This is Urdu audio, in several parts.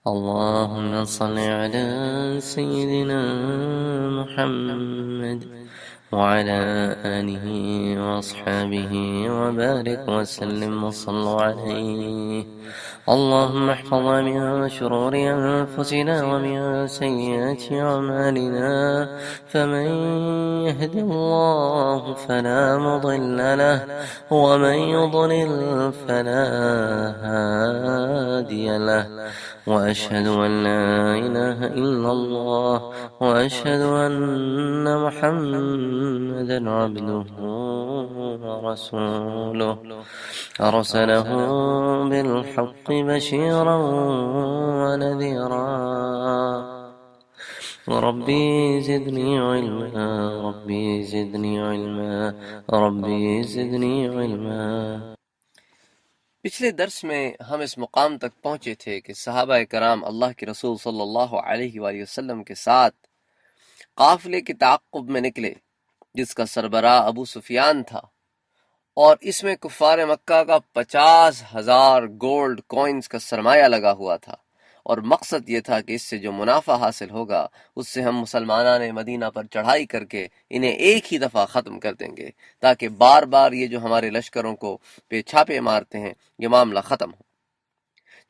اللهم صل على سيدنا محمد وعلى آله وأصحابه وبارك وسلم وصلوا عليه. اللهم احفظنا من شرور أنفسنا ومن سيئات أعمالنا، فمن يهد الله فلا مضل له ومن يضلل فلا هادي له، وأشهد أن لا إله إلا الله وأشهد أن محمدا عبده ورسوله، أرسله بالحق بشيرا ونذيرا. ربي زدني علما، ربي زدني علما، ربي زدني علما. پچھلے درس میں ہم اس مقام تک پہنچے تھے کہ صحابہ کرام اللہ کے رسول صلی اللہ علیہ وآلہ وسلم کے ساتھ قافلے کے تعاقب میں نکلے، جس کا سربراہ ابو سفیان تھا، اور اس میں کفار مکہ کا 50,000 گولڈ کوئنز کا سرمایہ لگا ہوا تھا، اور مقصد یہ تھا کہ اس سے جو منافع حاصل ہوگا اس سے ہم مسلمانان مدینہ پر چڑھائی کر کے انہیں ایک ہی دفعہ ختم کر دیں گے، تاکہ بار بار یہ جو ہمارے لشکروں کو پہ چھاپے مارتے ہیں یہ معاملہ ختم ہو۔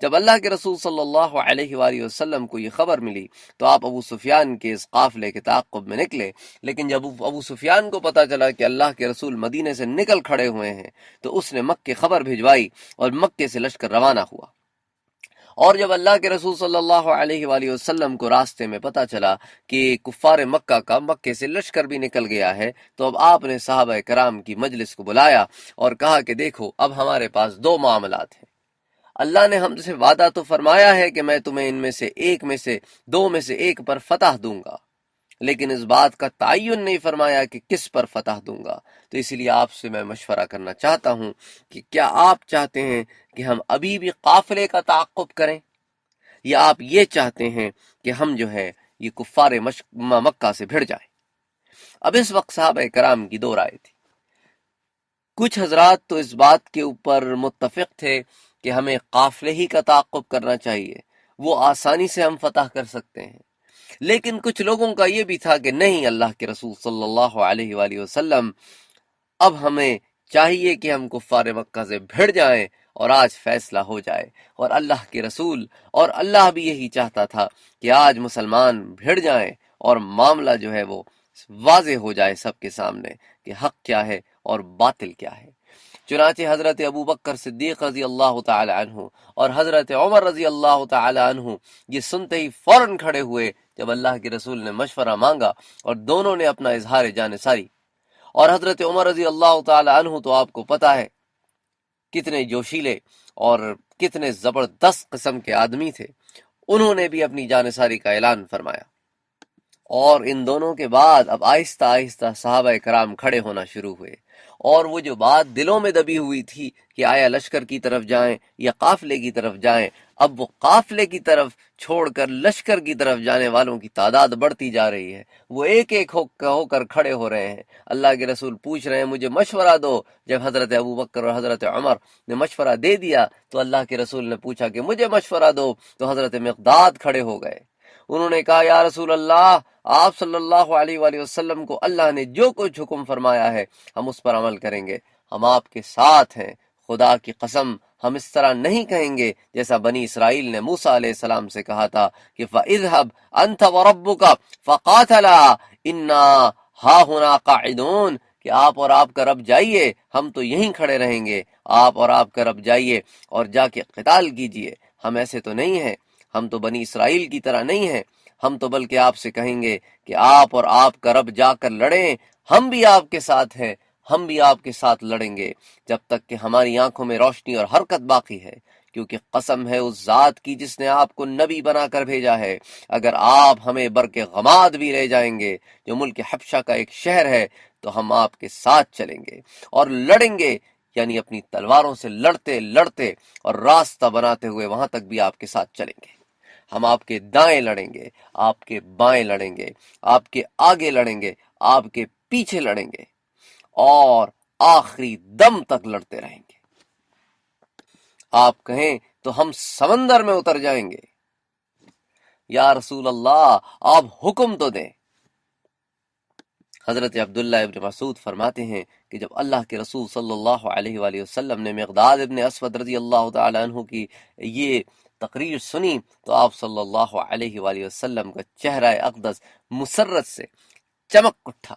جب اللہ کے رسول صلی اللہ علیہ وآلہ وسلم کو یہ خبر ملی تو آپ ابو سفیان کے اس قافلے کے تعاقب میں نکلے، لیکن جب ابو سفیان کو پتا چلا کہ اللہ کے رسول مدینے سے نکل کھڑے ہوئے ہیں تو اس نے مکے خبر بھجوائی اور مکے سے لشکر روانہ ہوا۔ اور جب اللہ کے رسول صلی اللہ علیہ وآلہ وسلم کو راستے میں پتا چلا کہ کفار مکہ کا مکے سے لشکر بھی نکل گیا ہے، تو اب آپ نے صحابہ کرام کی مجلس کو بلایا اور کہا کہ دیکھو، اب ہمارے پاس دو معاملات ہیں۔ اللہ نے ہم سے وعدہ تو فرمایا ہے کہ میں تمہیں ان میں سے دو میں سے ایک پر فتح دوں گا، لیکن اس بات کا تعین نہیں فرمایا کہ کس پر فتح دوں گا۔ تو اس لیے آپ سے میں مشورہ کرنا چاہتا ہوں کہ کیا آپ چاہتے ہیں کہ ہم ابھی بھی قافلے کا تعاقب کریں، یا آپ یہ چاہتے ہیں کہ ہم جو ہے یہ کفار مکہ سے بھڑ جائیں؟ اب اس وقت صحابہ کرام کی دو رائے تھی۔ کچھ حضرات تو اس بات کے اوپر متفق تھے کہ ہمیں قافلے ہی کا تعاقب کرنا چاہیے، وہ آسانی سے ہم فتح کر سکتے ہیں، لیکن کچھ لوگوں کا یہ بھی تھا کہ نہیں، اللہ کے رسول صلی اللہ علیہ وآلہ وسلم، اب ہمیں چاہیے کہ ہم کفار مکہ سے بھڑ جائیں اور آج فیصلہ ہو جائے۔ اور اللہ کے رسول اور اللہ بھی یہی چاہتا تھا کہ آج مسلمان بھڑ جائیں اور معاملہ جو ہے وہ واضح ہو جائے سب کے سامنے کہ حق کیا ہے اور باطل کیا ہے۔ چنانچہ حضرت ابو بکر صدیق رضی اللہ تعالی عنہ اور حضرت عمر رضی اللہ تعالی عنہ یہ سنتے ہی فوراً کھڑے ہوئے جب اللہ کے رسول نے مشورہ مانگا، اور دونوں نے اپنا اظہار جانصاری۔ اور حضرت عمر رضی اللہ تعالی عنہ تو آپ کو پتہ ہے کتنے جوشیلے اور کتنے زبردست قسم کے آدمی تھے، انہوں نے بھی اپنی جانصاری کا اعلان فرمایا۔ اور ان دونوں کے بعد اب آہستہ آہستہ صحابہ کرام کھڑے ہونا شروع ہوئے، اور وہ جو بات دلوں میں دبی ہوئی تھی کہ آیا لشکر کی طرف جائیں یا قافلے کی طرف جائیں، اب وہ قافلے کی طرف چھوڑ کر لشکر کی طرف جانے والوں کی تعداد بڑھتی جا رہی ہے، وہ ایک ایک ہو کر کھڑے ہو رہے ہیں۔ اللہ کے رسول پوچھ رہے ہیں مجھے مشورہ دو۔ جب حضرت ابو بکر اور حضرت عمر نے مشورہ دے دیا تو اللہ کے رسول نے پوچھا کہ مجھے مشورہ دو، تو حضرت مقداد کھڑے ہو گئے۔ انہوں نے کہا یا رسول اللہ، آپ صلی اللہ علیہ وآلہ وسلم کو اللہ نے جو کچھ حکم فرمایا ہے ہم اس پر عمل کریں گے، ہم آپ کے ساتھ ہیں، خدا کی قسم ہم اس طرح نہیں کہیں گے جیسا بنی اسرائیل نے موسیٰ علیہ السلام سے کہا تھا کہ فَاذْهَبْ أَنْتَ وَرَبُّكَ فَقَاتَلَا إِنَّا هَاهُنَا قَاعِدُونَ، کہ آپ اور آپ کا رب جائیے، ہم تو یہیں کھڑے رہیں گے، آپ اور آپ کا رب جائیے اور جا کے قتال کیجئے، ہم ایسے تو نہیں ہیں، ہم تو بنی اسرائیل کی طرح نہیں ہیں، ہم تو بلکہ آپ سے کہیں گے کہ آپ اور آپ کا رب جا کر لڑیں، ہم بھی آپ کے ساتھ ہیں، ہم بھی آپ کے ساتھ لڑیں گے جب تک کہ ہماری آنکھوں میں روشنی اور حرکت باقی ہے، کیونکہ قسم ہے اس ذات کی جس نے آپ کو نبی بنا کر بھیجا ہے، اگر آپ ہمیں برق غماد بھی لے جائیں گے جو ملک حبشہ کا ایک شہر ہے تو ہم آپ کے ساتھ چلیں گے اور لڑیں گے، یعنی اپنی تلواروں سے لڑتے لڑتے اور راستہ بناتے ہوئے وہاں تک بھی آپ کے ساتھ چلیں گے۔ ہم آپ کے دائیں لڑیں گے، آپ کے بائیں لڑیں گے، آپ کے آگے لڑیں گے، آپ کے پیچھے لڑیں گے، اور آخری دم تک لڑتے رہیں گے۔ آپ کہیں تو ہم سمندر میں اتر جائیں گے، یا رسول اللہ آپ حکم تو دیں۔ حضرت عبداللہ ابن مسعود فرماتے ہیں کہ جب اللہ کے رسول صلی اللہ علیہ وآلہ وسلم نے مقداد ابن اسود رضی اللہ تعالی عنہ کی یہ تقریر سنی تو آپ صلی اللہ علیہ وآلہ وسلم کا چہرہ اقدس مسرت سے چمک اٹھا،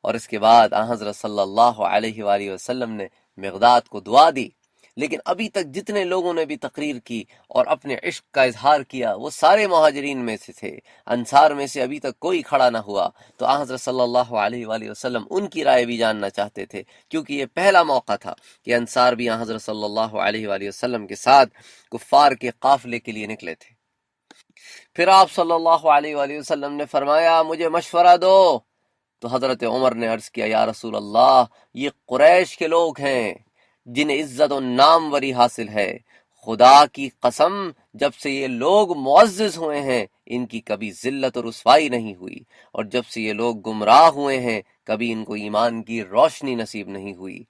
اور اس کے بعد آن حضرت صلی اللہ علیہ وآلہ وسلم نے مقداد کو دعا دی۔ لیکن ابھی تک جتنے لوگوں نے بھی تقریر کی اور اپنے عشق کا اظہار کیا وہ سارے مہاجرین میں سے تھے، انصار میں سے ابھی تک کوئی کھڑا نہ ہوا، تو آن حضرت صلی اللہ علیہ وآلہ وسلم ان کی رائے بھی جاننا چاہتے تھے، کیونکہ یہ پہلا موقع تھا کہ انصار بھی آن حضرت صلی اللہ علیہ وآلہ وسلم کے ساتھ کفار کے قافلے کے لیے نکلے تھے۔ پھر آپ صلی اللہ علیہ وآلہ وسلم نے فرمایا مجھے مشورہ دو، تو حضرت عمر نے عرض کیا یا رسول اللہ یہ قریش کے لوگ ہیں جنہیں عزت و ناموری حاصل ہے، خدا کی قسم جب سے یہ لوگ معزز ہوئے ہیں ان کی کبھی ذلت و رسوائی نہیں ہوئی، اور جب سے یہ لوگ گمراہ ہوئے ہیں کبھی ان کو ایمان کی روشنی نصیب نہیں ہوئی۔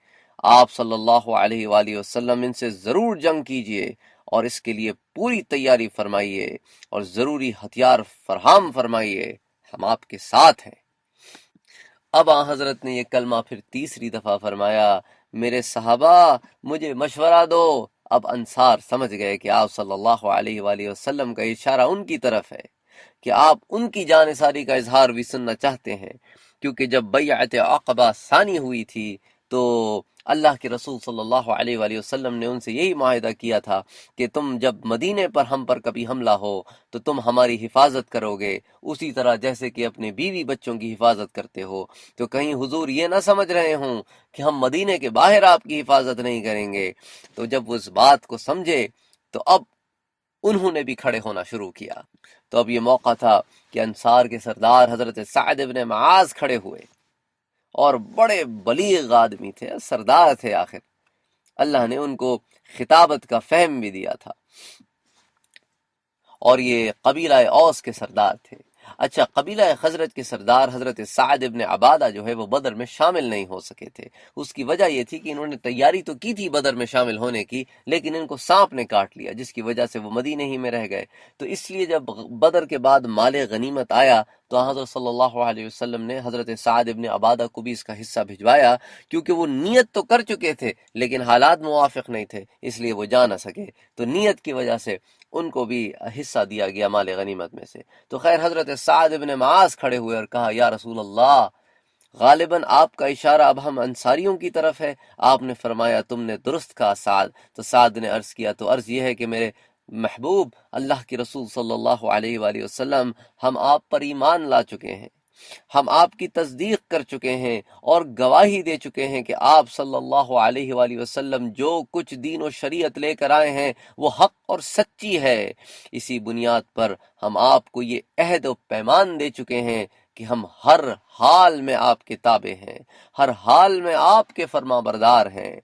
آپ صلی اللہ علیہ وآلہ وسلم ان سے ضرور جنگ کیجئے اور اس کے لیے پوری تیاری فرمائیے اور ضروری ہتھیار فراہم فرمائیے، ہم آپ کے ساتھ ہیں۔ اب آن حضرت نے یہ کلمہ پھر تیسری دفعہ فرمایا میرے صحابہ مجھے مشورہ دو۔ اب انصار سمجھ گئے کہ آپ صلی اللہ علیہ وآلہ وسلم کا اشارہ ان کی طرف ہے کہ آپ ان کی جانثاری کا اظہار بھی سننا چاہتے ہیں، کیونکہ جب بیعت عقبہ ثانی ہوئی تھی تو اللہ کے رسول صلی اللہ علیہ وآلہ وسلم نے ان سے یہی معاہدہ کیا تھا کہ تم جب مدینے پر ہم پر کبھی حملہ ہو تو تم ہماری حفاظت کرو گے، اسی طرح جیسے کہ اپنے بیوی بچوں کی حفاظت کرتے ہو۔ تو کہیں حضور یہ نہ سمجھ رہے ہوں کہ ہم مدینے کے باہر آپ کی حفاظت نہیں کریں گے۔ تو جب وہ اس بات کو سمجھے تو اب انہوں نے بھی کھڑے ہونا شروع کیا۔ تو اب یہ موقع تھا کہ انصار کے سردار حضرت سعد بن معاذ کھڑے ہوئے، اور بڑے بلیغ آدمی تھے، سردار تھے، آخر اللہ نے ان کو خطابت کا فہم بھی دیا تھا، اور یہ قبیلہ اوس کے سردار تھے۔ اچھا، قبیلہ خزرج کے سردار حضرت سعد ابن عبادہ جو ہے وہ بدر میں شامل نہیں ہو سکے تھے۔ اس کی وجہ یہ تھی کہ انہوں نے تیاری تو کی تھی بدر میں شامل ہونے کی، لیکن ان کو سانپ نے کاٹ لیا جس کی وجہ سے وہ مدینے ہی میں رہ گئے۔ تو اس لیے جب بدر کے بعد مال غنیمت آیا تو حضرت صلی اللہ علیہ وسلم نے حضرت سعد ابن عبادہ کو بھی اس کا حصہ بھجوایا، کیونکہ وہ نیت تو کر چکے تھے لیکن حالات موافق نہیں تھے، اس لیے وہ جا نہ سکے، تو نیت کی وجہ سے ان کو بھی حصہ دیا گیا مال غنیمت میں سے۔ تو خیر حضرت سعد بن معاذ کھڑے ہوئے اور کہا یا رسول اللہ غالباً آپ کا اشارہ اب ہم انصاریوں کی طرف ہے۔ آپ نے فرمایا تم نے درست کہا سعد۔ تو سعد نے عرض کیا تو عرض یہ ہے کہ میرے محبوب اللہ کے رسول صلی اللہ علیہ وآلہ وسلم ہم آپ پر ایمان لا چکے ہیں، ہم آپ کی تصدیق کر چکے ہیں اور گواہی دے چکے ہیں کہ آپ صلی اللہ علیہ وآلہ وسلم جو کچھ دین و شریعت لے کر آئے ہیں وہ حق اور سچی ہے۔ اسی بنیاد پر ہم آپ کو یہ عہد و پیمان دے چکے ہیں کہ ہم ہر حال میں آپ کے تابع ہیں، ہر حال میں آپ کے فرما بردار ہیں۔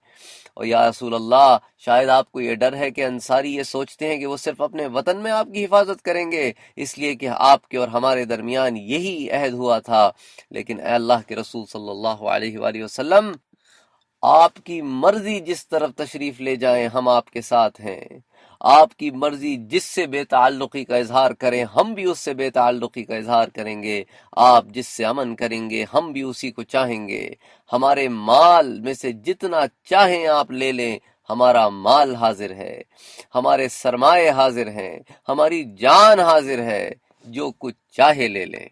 اور یا رسول اللہ شاید آپ کو یہ ڈر ہے کہ انصاری یہ سوچتے ہیں کہ وہ صرف اپنے وطن میں آپ کی حفاظت کریں گے، اس لیے کہ آپ کے اور ہمارے درمیان یہی عہد ہوا تھا، لیکن اے اللہ کے رسول صلی اللہ علیہ وآلہ وسلم آپ کی مرضی جس طرف تشریف لے جائیں ہم آپ کے ساتھ ہیں، آپ کی مرضی جس سے بے تعلقی کا اظہار کریں ہم بھی اس سے بے تعلقی کا اظہار کریں گے، آپ جس سے امن کریں گے ہم بھی اسی کو چاہیں گے، ہمارے مال میں سے جتنا چاہیں آپ لے لیں، ہمارا مال حاضر ہے، ہمارے سرمایہ حاضر ہیں، ہماری جان حاضر ہے، جو کچھ چاہے لے لیں،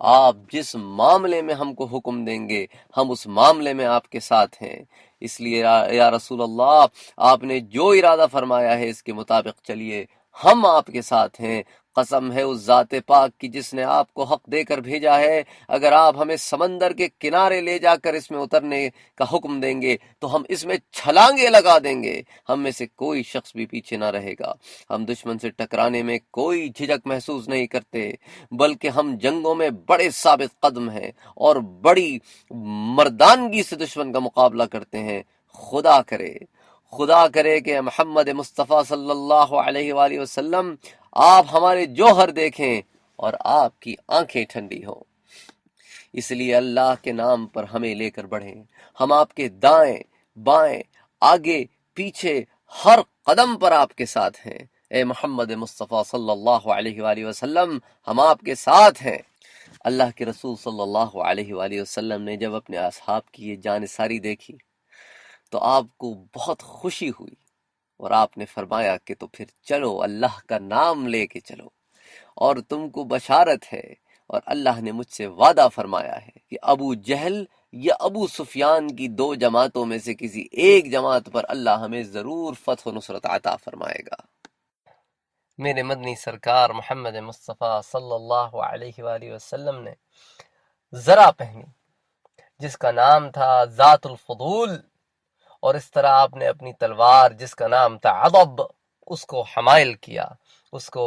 آپ جس معاملے میں ہم کو حکم دیں گے ہم اس معاملے میں آپ کے ساتھ ہیں۔ اس لیے یا رسول اللہ آپ نے جو ارادہ فرمایا ہے اس کے مطابق چلیے، ہم آپ کے ساتھ ہیں۔ قسم ہے اس ذات پاک کی جس نے آپ کو حق دے کر بھیجا ہے، اگر آپ ہمیں سمندر کے کنارے لے جا کر اس میں اترنے کا حکم دیں گے تو ہم اس میں چھلانگے لگا دیں گے، ہم میں سے کوئی شخص بھی پیچھے نہ رہے گا۔ ہم دشمن سے ٹکرانے میں کوئی جھجک محسوس نہیں کرتے، بلکہ ہم جنگوں میں بڑے ثابت قدم ہیں اور بڑی مردانگی سے دشمن کا مقابلہ کرتے ہیں۔ خدا کرے کہ محمد مصطفیٰ صلی اللہ علیہ وآلہ وسلم آپ ہمارے جوہر دیکھیں اور آپ کی آنکھیں ٹھنڈی ہوں۔ اس لیے اللہ کے نام پر ہمیں لے کر بڑھیں، ہم آپ کے دائیں بائیں آگے پیچھے ہر قدم پر آپ کے ساتھ ہیں۔ اے محمد مصطفیٰ صلی اللہ علیہ وآلہ وسلم، ہم آپ کے ساتھ ہیں۔ اللہ کے رسول صلی اللہ علیہ وآلہ وسلم نے جب اپنے اصحاب کی یہ جانثاری دیکھی تو آپ کو بہت خوشی ہوئی، اور آپ نے فرمایا کہ تو پھر چلو، اللہ کا نام لے کے چلو، اور تم کو بشارت ہے، اور اللہ نے مجھ سے وعدہ فرمایا ہے کہ ابو جہل یا ابو سفیان کی دو جماعتوں میں سے کسی ایک جماعت پر اللہ ہمیں ضرور فتح و نصرت عطا فرمائے گا۔ میرے مدنی سرکار محمد مصطفیٰ صلی اللہ علیہ وآلہ وسلم نے ذرا پہنی جس کا نام تھا ذات الفضول، اور اس طرح آپ نے اپنی تلوار جس کا نام تھا عضب، اس کو حمائل کیا، اس کو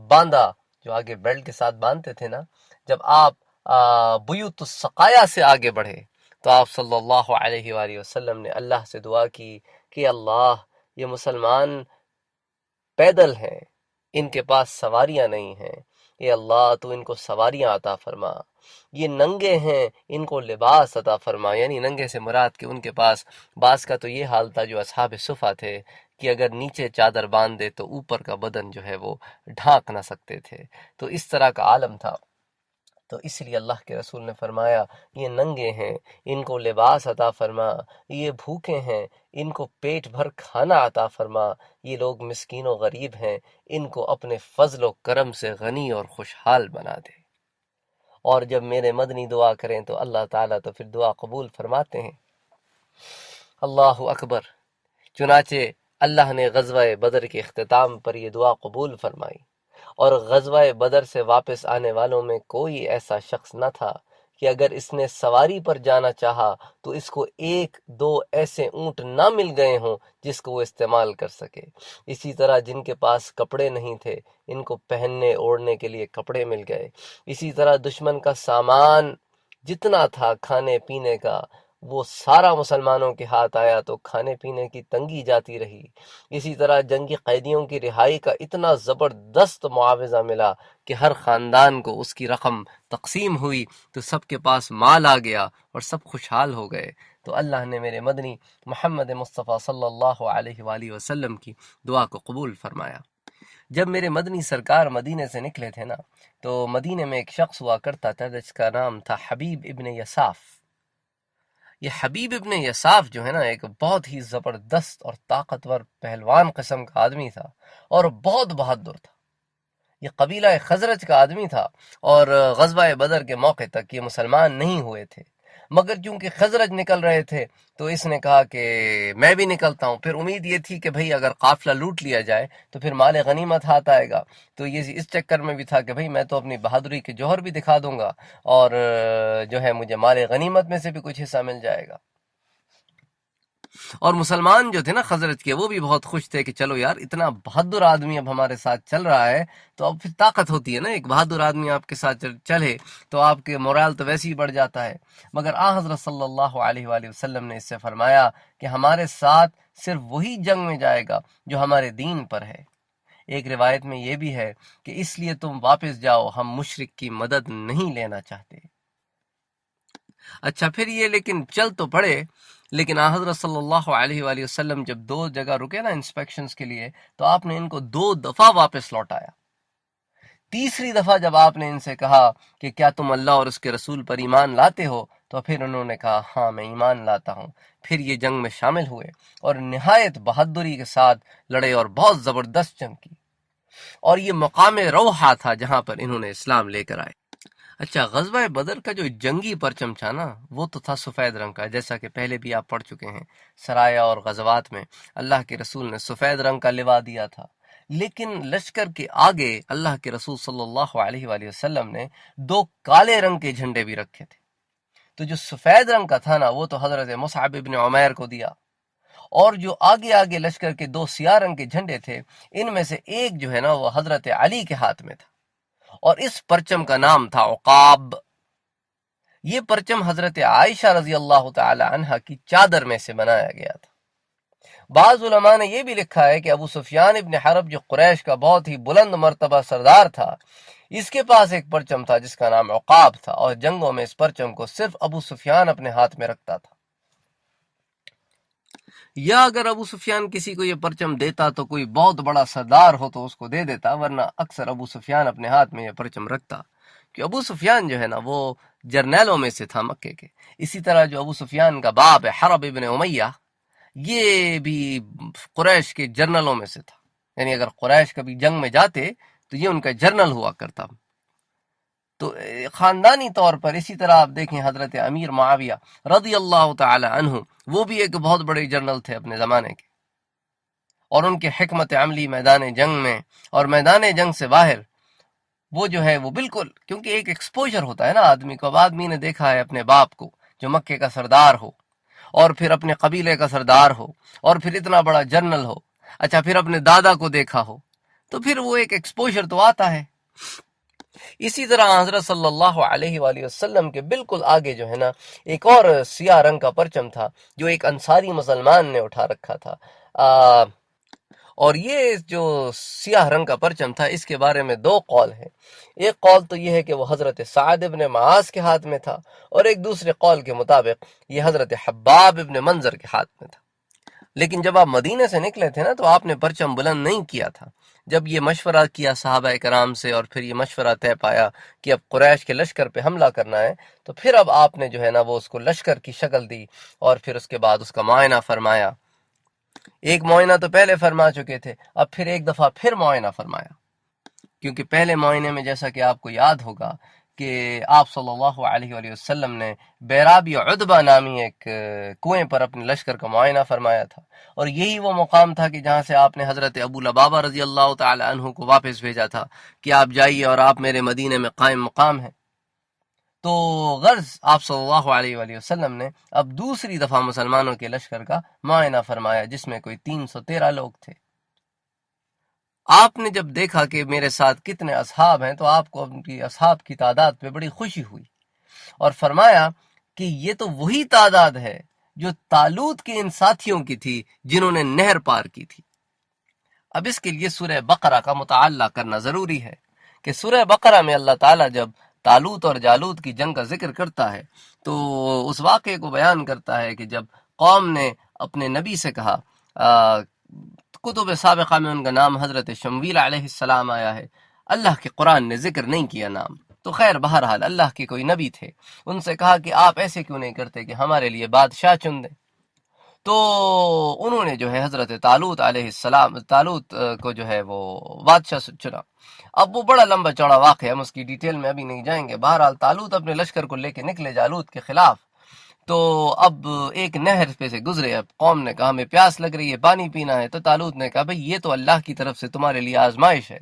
باندھا، جو آگے بیلٹ کے ساتھ باندھتے تھے نا۔ جب آپ بیوت السقایا سے آگے بڑھے تو آپ صلی اللہ علیہ وآلہ وسلم نے اللہ سے دعا کی کہ اللہ، یہ مسلمان پیدل ہیں، ان کے پاس سواریاں نہیں ہیں، اے اللہ تو ان کو سواریاں عطا فرما۔ یہ ننگے ہیں، ان کو لباس عطا فرما، یعنی ننگے سے مراد کہ ان کے پاس بعض کا تو یہ حال تھا جو اصحاب صفا تھے کہ اگر نیچے چادر باندھ دے تو اوپر کا بدن جو ہے وہ ڈھانک نہ سکتے تھے، تو اس طرح کا عالم تھا۔ تو اس لیے اللہ کے رسول نے فرمایا یہ ننگے ہیں، ان کو لباس عطا فرما، یہ بھوکے ہیں، ان کو پیٹ بھر کھانا عطا فرما، یہ لوگ مسکین و غریب ہیں، ان کو اپنے فضل و کرم سے غنی اور خوشحال بنا دے۔ اور جب میرے مدنی دعا کریں تو اللہ تعالیٰ تو پھر دعا قبول فرماتے ہیں۔ اللہ اکبر۔ چنانچہ اللہ نے غزوہ بدر کے اختتام پر یہ دعا قبول فرمائی، اور غزوہ بدر سے واپس آنے والوں میں کوئی ایسا شخص نہ تھا کہ اگر اس نے سواری پر جانا چاہا تو اس کو ایک دو ایسے اونٹ نہ مل گئے ہوں جس کو وہ استعمال کر سکے۔ اسی طرح جن کے پاس کپڑے نہیں تھے، ان کو پہننے اوڑھنے کے لیے کپڑے مل گئے۔ اسی طرح دشمن کا سامان جتنا تھا کھانے پینے کا، وہ سارا مسلمانوں کے ہاتھ آیا تو کھانے پینے کی تنگی جاتی رہی۔ اسی طرح جنگی قیدیوں کی رہائی کا اتنا زبردست معاوضہ ملا کہ ہر خاندان کو اس کی رقم تقسیم ہوئی تو سب کے پاس مال آ گیا اور سب خوشحال ہو گئے۔ تو اللہ نے میرے مدنی محمد مصطفیٰ صلی اللہ علیہ وآلہ وسلم کی دعا کو قبول فرمایا۔ جب میرے مدنی سرکار مدینے سے نکلے تھے نا، تو مدینے میں ایک شخص ہوا کرتا تھا جس کا نام تھا حبیب ابن یساف۔ یہ حبیب ابن یساف جو ہے نا، ایک بہت ہی زبردست اور طاقتور پہلوان قسم کا آدمی تھا اور بہت بہادر تھا۔ یہ قبیلہ خزرج کا آدمی تھا، اور غزوہ بدر کے موقع تک یہ مسلمان نہیں ہوئے تھے، مگر چونکہ خزرج نکل رہے تھے تو اس نے کہا کہ میں بھی نکلتا ہوں۔ پھر امید یہ تھی کہ بھئی اگر قافلہ لوٹ لیا جائے تو پھر مال غنیمت ہاتھ آئے گا، تو یہ اس چکر میں بھی تھا کہ بھئی میں تو اپنی بہادری کے جوہر بھی دکھا دوں گا، اور جو ہے مجھے مال غنیمت میں سے بھی کچھ حصہ مل جائے گا۔ اور مسلمان جو تھے نا خزرج کے، وہ بھی بہت خوش تھے کہ چلو یار، اتنا بہادر آدمی اب ہمارے ساتھ چل رہا ہے تو اب پھر طاقت ہوتی ہے نا، ایک بہادر آدمی آپ کے ساتھ چلے تو آپ کے مورال تو ویسے ہی بڑھ جاتا ہے۔ مگر حضرت صلی اللہ علیہ وآلہ وسلم نے اس سے فرمایا کہ ہمارے ساتھ صرف وہی جنگ میں جائے گا جو ہمارے دین پر ہے۔ ایک روایت میں یہ بھی ہے کہ اس لیے تم واپس جاؤ، ہم مشرک کی مدد نہیں لینا چاہتے۔ اچھا، پھر یہ لیکن چل تو پڑے، لیکن حضرت صلی اللہ علیہ وآلہ وسلم جب دو جگہ رکے نا انسپیکشنز کے لیے، تو آپ نے ان کو 2 دفعہ واپس لوٹایا۔ تیسری دفعہ جب آپ نے ان سے کہا کہ کیا تم اللہ اور اس کے رسول پر ایمان لاتے ہو، تو پھر انہوں نے کہا ہاں میں ایمان لاتا ہوں۔ پھر یہ جنگ میں شامل ہوئے اور نہایت بہادری کے ساتھ لڑے اور بہت زبردست جنگ کی، اور یہ مقام روحہ تھا جہاں پر انہوں نے اسلام لے کر آئے۔ اچھا، غزوہ بدر کا جو جنگی پرچم تھا نا، وہ تو تھا سفید رنگ کا، جیسا کہ پہلے بھی آپ پڑھ چکے ہیں سرایا اور غزوات میں اللہ کے رسول نے سفید رنگ کا لوا دیا تھا، لیکن لشکر کے آگے اللہ کے رسول صلی اللہ علیہ وآلہ وسلم نے 2 کالے رنگ کے جھنڈے بھی رکھے تھے۔ تو جو سفید رنگ کا تھا نا، وہ تو حضرت مصعب ابن عمیر کو دیا، اور جو آگے آگے لشکر کے 2 سیاہ رنگ کے جھنڈے تھے، ان میں سے ایک جو ہے نا وہ حضرت علی کے ہاتھ میں تھا، اور اس پرچم کا نام تھا عقاب۔ یہ پرچم حضرت عائشہ رضی اللہ تعالی عنہ کی چادر میں سے بنایا گیا تھا۔ بعض علماء نے یہ بھی لکھا ہے کہ ابو سفیان ابن حرب جو قریش کا بہت ہی بلند مرتبہ سردار تھا، اس کے پاس ایک پرچم تھا جس کا نام عقاب تھا، اور جنگوں میں اس پرچم کو صرف ابو سفیان اپنے ہاتھ میں رکھتا تھا۔ یا اگر ابو سفیان کسی کو یہ پرچم دیتا تو کوئی بہت بڑا سردار ہو تو اس کو دے دیتا، ورنہ اکثر ابو سفیان اپنے ہاتھ میں یہ پرچم رکھتا، کہ ابو سفیان جو ہے نا وہ جرنیلوں میں سے تھا مکے کے۔ اسی طرح جو ابو سفیان کا باپ ہے حرب ابن امیہ، یہ بھی قریش کے جرنلوں میں سے تھا، یعنی اگر قریش کبھی جنگ میں جاتے تو یہ ان کا جرنل ہوا کرتا۔ تو خاندانی طور پر اسی طرح آپ دیکھیں حضرت امیر معاویہ رضی اللہ تعالی عنہ، وہ بھی ایک بہت بڑے جنرل تھے اپنے زمانے کے، اور ان کے حکمت عملی میدان جنگ میں اور میدان جنگ سے باہر وہ جو ہے وہ بالکل، کیونکہ ایک ایکسپوجر ہوتا ہے نا آدمی کو۔ اب آدمی نے دیکھا ہے اپنے باپ کو جو مکے کا سردار ہو، اور پھر اپنے قبیلے کا سردار ہو، اور پھر اتنا بڑا جنرل ہو، اچھا پھر اپنے دادا کو دیکھا ہو، تو پھر وہ ایک ایکسپوجر تو آتا ہے۔ اسی طرح حضرت صلی اللہ علیہ وآلہ وسلم کے بالکل آگے جو ہے نا ایک اور سیاہ رنگ کا پرچم تھا جو ایک انصاری مسلمان نے اٹھا رکھا تھا، اور یہ جو سیاہ رنگ کا پرچم تھا اس کے بارے میں دو قول ہیں۔ ایک قول تو یہ ہے کہ وہ حضرت سعد ابن معاذ کے ہاتھ میں تھا، اور ایک دوسرے قول کے مطابق یہ حضرت حباب ابن منظر کے ہاتھ میں تھا۔ لیکن جب آپ مدینے سے نکلے تھے نا تو آپ نے پرچم بلند نہیں کیا تھا۔ جب یہ مشورہ کیا صحابہ کرام سے اور پھر یہ مشورہ طے پایا کہ اب قریش کے لشکر پہ حملہ کرنا ہے، تو پھر اب آپ نے جو ہے نا وہ اس کو لشکر کی شکل دی، اور پھر اس کے بعد اس کا معائنہ فرمایا۔ ایک معائنہ تو پہلے فرما چکے تھے، اب پھر ایک دفعہ پھر معائنہ فرمایا، کیونکہ پہلے معائنے میں جیسا کہ آپ کو یاد ہوگا کہ آپ صلی اللہ علیہ وآلہ وسلم نے بیرابی عدبہ نامی ایک کنویں پر اپنے لشکر کا معائنہ فرمایا تھا، اور یہی وہ مقام تھا کہ جہاں سے آپ نے حضرت ابو لبابہ رضی اللہ تعالی عنہ کو واپس بھیجا تھا کہ آپ جائیے اور آپ میرے مدینے میں قائم مقام ہیں۔ تو غرض آپ صلی اللہ علیہ وآلہ وسلم نے اب دوسری دفعہ مسلمانوں کے لشکر کا معائنہ فرمایا، جس میں کوئی 313 لوگ تھے۔ آپ نے جب دیکھا کہ میرے ساتھ کتنے اصحاب ہیں تو آپ کو اپنی اصحاب کی تعداد پہ بڑی خوشی ہوئی، اور فرمایا کہ یہ تو وہی تعداد ہے جو طالوت کے ان ساتھیوں کی تھی جنہوں نے نہر پار کی تھی۔ اب اس کے لیے سورہ بقرہ کا مطالعہ کرنا ضروری ہے کہ سورہ بقرہ میں اللہ تعالیٰ جب طالوت اور جالوت کی جنگ کا ذکر کرتا ہے تو اس واقعے کو بیان کرتا ہے کہ جب قوم نے اپنے نبی سے کہا، کتب سابقہ میں ان کا نام حضرت شمویل علیہ السلام آیا ہے، اللہ کے قرآن نے ذکر نہیں کیا نام، تو خیر بہرحال اللہ کے کوئی نبی تھے، ان سے کہا کہ آپ ایسے کیوں نہیں کرتے کہ ہمارے لیے بادشاہ چن دیں۔ تو انہوں نے جو ہے حضرت طالوت علیہ السلام، طالوت کو جو ہے وہ بادشاہ چنا۔ اب وہ بڑا لمبا چوڑا واقعہ ہے، ہم اس کی ڈیٹیل میں ابھی نہیں جائیں گے۔ بہرحال طالوت اپنے لشکر کو لے کے نکلے جالوت کے خلاف، تو اب ایک نہر پہ سے گزرے، اب قوم نے کہا ہمیں پیاس لگ رہی ہے، پانی پینا ہے، تو طالوت نے کہا بھئی یہ تو اللہ کی طرف سے تمہارے لیے آزمائش ہے،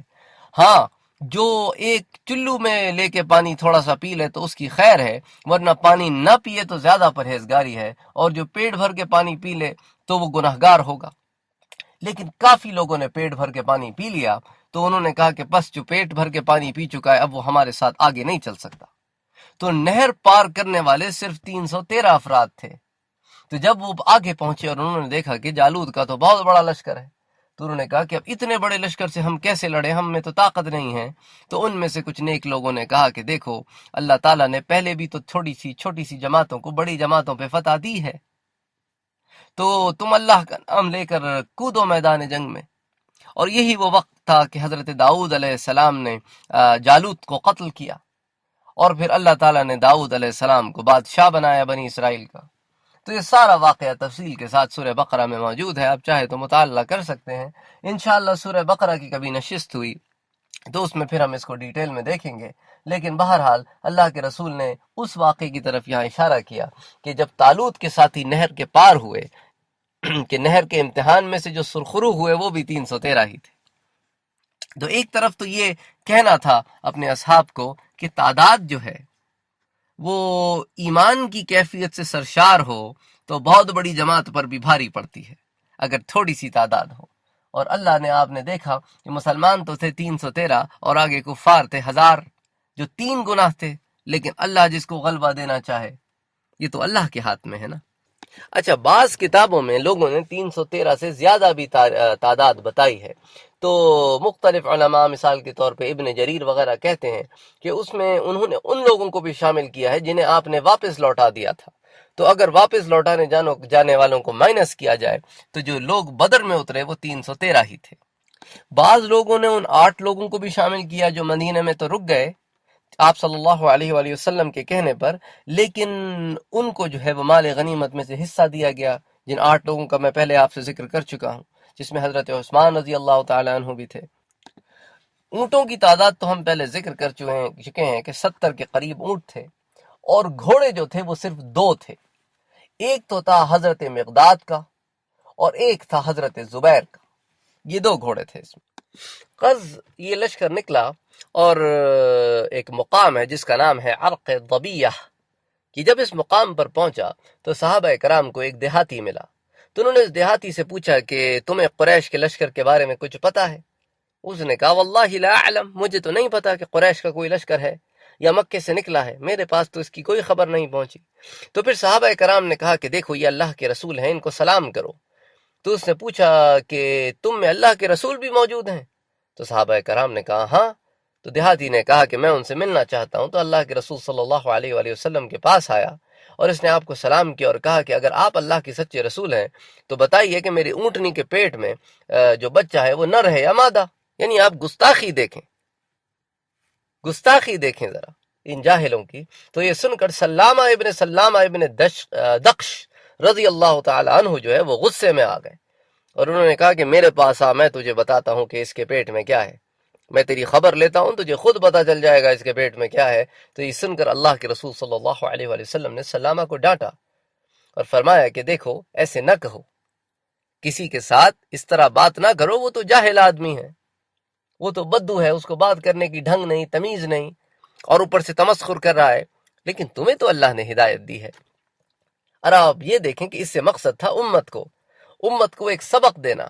ہاں جو ایک چلو میں لے کے پانی تھوڑا سا پی لے تو اس کی خیر ہے، ورنہ پانی نہ پیے تو زیادہ پرہیزگاری ہے، اور جو پیٹ بھر کے پانی پی لے تو وہ گناہگار ہوگا۔ لیکن کافی لوگوں نے پیٹ بھر کے پانی پی لیا، تو انہوں نے کہا کہ بس جو پیٹ بھر کے پانی پی چکا ہے اب وہ ہمارے ساتھ آگے نہیں چل سکتا۔ تو نہر پار کرنے والے صرف 313 افراد تھے۔ تو جب وہ آگے پہنچے اور انہوں نے دیکھا کہ جالوت کا تو بہت بڑا لشکر ہے، تو انہوں نے کہا کہ اب اتنے بڑے لشکر سے ہم کیسے لڑیں، ہم میں تو طاقت نہیں ہے۔ تو ان میں سے کچھ نیک لوگوں نے کہا کہ دیکھو اللہ تعالیٰ نے پہلے بھی تو چھوٹی سی جماعتوں کو بڑی جماعتوں پہ فتح دی ہے، تو تم اللہ کا نام لے کر کودو میدان جنگ میں۔ اور یہی وہ وقت تھا کہ حضرت داؤد علیہ السلام نے جالوت کو قتل کیا، اور پھر اللہ تعالیٰ نے داؤد علیہ السلام کو بادشاہ بنایا بنی اسرائیل کا۔ تو یہ سارا واقعہ تفصیل کے ساتھ سورہ بقرہ میں موجود ہے، آپ چاہے تو مطالعہ کر سکتے ہیں۔ انشاءاللہ سورہ بقرہ کی کبھی نشست ہوئی تو اس میں پھر ہم اس کو ڈیٹیل میں دیکھیں گے، لیکن بہرحال اللہ کے رسول نے اس واقعے کی طرف یہاں اشارہ کیا کہ جب طالوت کے ساتھی نہر کے پار ہوئے کہ نہر کے امتحان میں سے جو سرخرو ہوئے وہ بھی 313 ہی تھے۔ تو ایک طرف تو یہ کہنا تھا اپنے اصحاب کو کہ تعداد جو ہے وہ ایمان کی کیفیت سے سرشار ہو تو بہت بڑی جماعت پر بھی بھاری پڑتی ہے اگر تھوڑی سی تعداد ہو، اور اللہ نے آپ نے دیکھا کہ مسلمان تو تھے 313 اور آگے کفار تھے 1000 جو 3 گنا تھے، لیکن اللہ جس کو غلبہ دینا چاہے یہ تو اللہ کے ہاتھ میں ہے نا۔ اچھا بعض کتابوں میں لوگوں نے 313 سے زیادہ بھی تعداد بتائی ہے، تو مختلف علماء مثال کے طور پہ ابن جریر وغیرہ کہتے ہیں کہ اس میں انہوں نے ان لوگوں کو بھی شامل کیا ہے جنہیں آپ نے واپس لوٹا دیا تھا، تو اگر واپس لوٹانے جانے والوں کو مائنس کیا جائے تو جو لوگ بدر میں اترے وہ 313 ہی تھے۔ بعض لوگوں نے ان 8 لوگوں کو بھی شامل کیا جو مدینہ میں تو رک گئے آپ صلی اللہ علیہ وآلہ وسلم کے کہنے پر، لیکن ان کو جو ہے وہ مال غنیمت میں سے حصہ دیا گیا، جن 8 لوگوں کا میں پہلے آپ سے ذکر کر چکا ہوں، جس میں حضرت عثمان رضی اللہ تعالیٰ عنہ بھی تھے۔ اونٹوں کی تعداد تو ہم پہلے ذکر کر چکے ہیں کہ 70 کے قریب اونٹ تھے، اور گھوڑے جو تھے وہ صرف 2 تھے۔ ایک تو تھا حضرت مقداد کا اور ایک تھا حضرت زبیر کا، یہ 2 گھوڑے تھے اس میں۔ قز یہ لشکر نکلا اور ایک مقام ہے جس کا نام ہے عرق ضبیہ، کہ جب اس مقام پر پہنچا تو صحابہ کرام کو ایک دیہاتی ملا، تو انہوں نے اس دیہاتی سے پوچھا کہ تمہیں قریش کے لشکر کے بارے میں کچھ پتہ ہے؟ اس نے کہا واللہ لا اعلم، مجھے تو نہیں پتا کہ قریش کا کوئی لشکر ہے یا مکے سے نکلا ہے، میرے پاس تو اس کی کوئی خبر نہیں پہنچی۔ تو پھر صحابہ کرام نے کہا کہ دیکھو یہ اللہ کے رسول ہیں، ان کو سلام کرو۔ تو اس نے پوچھا کہ تم میں اللہ کے رسول بھی موجود ہیں؟ تو صحابہ کرام نے کہا ہاں۔ تو دیہاتی نے کہا کہ میں ان سے ملنا چاہتا ہوں۔ تو اللہ کے رسول صلی اللہ علیہ وآلہ وسلم کے پاس آیا اور اس نے آپ کو سلام کیا اور کہا کہ اگر آپ اللہ کے سچے رسول ہیں تو بتائیے کہ میری اونٹنی کے پیٹ میں جو بچہ ہے وہ نر ہے یا مادہ؟ یعنی آپ گستاخی دیکھیں ذرا ان جاہلوں کی۔ تو یہ سن کر سلامہ ابن دقش رضی اللہ تعالی عنہ جو ہے وہ غصے میں آ گئے، اور انہوں نے کہا کہ میرے پاس آ، میں تجھے بتاتا ہوں کہ اس کے پیٹ میں کیا ہے، میں تیری خبر لیتا ہوں، تجھے خود پتا چل جائے گا اس کے پیٹ میں کیا ہے۔ تو یہ سن کر اللہ کے رسول صلی اللہ علیہ وآلہ وسلم نے سلامہ کو ڈانٹا اور فرمایا کہ دیکھو ایسے نہ کہو، کسی کے ساتھ اس طرح بات نہ کرو، وہ تو جاہل آدمی ہے، وہ تو بدو ہے، اس کو بات کرنے کی ڈھنگ نہیں، تمیز نہیں، اور اوپر سے تمسخر کر رہا ہے، لیکن تمہیں تو اللہ نے ہدایت دی ہے۔ اور آپ یہ دیکھیں کہ اس سے مقصد تھا امت کو ایک سبق دینا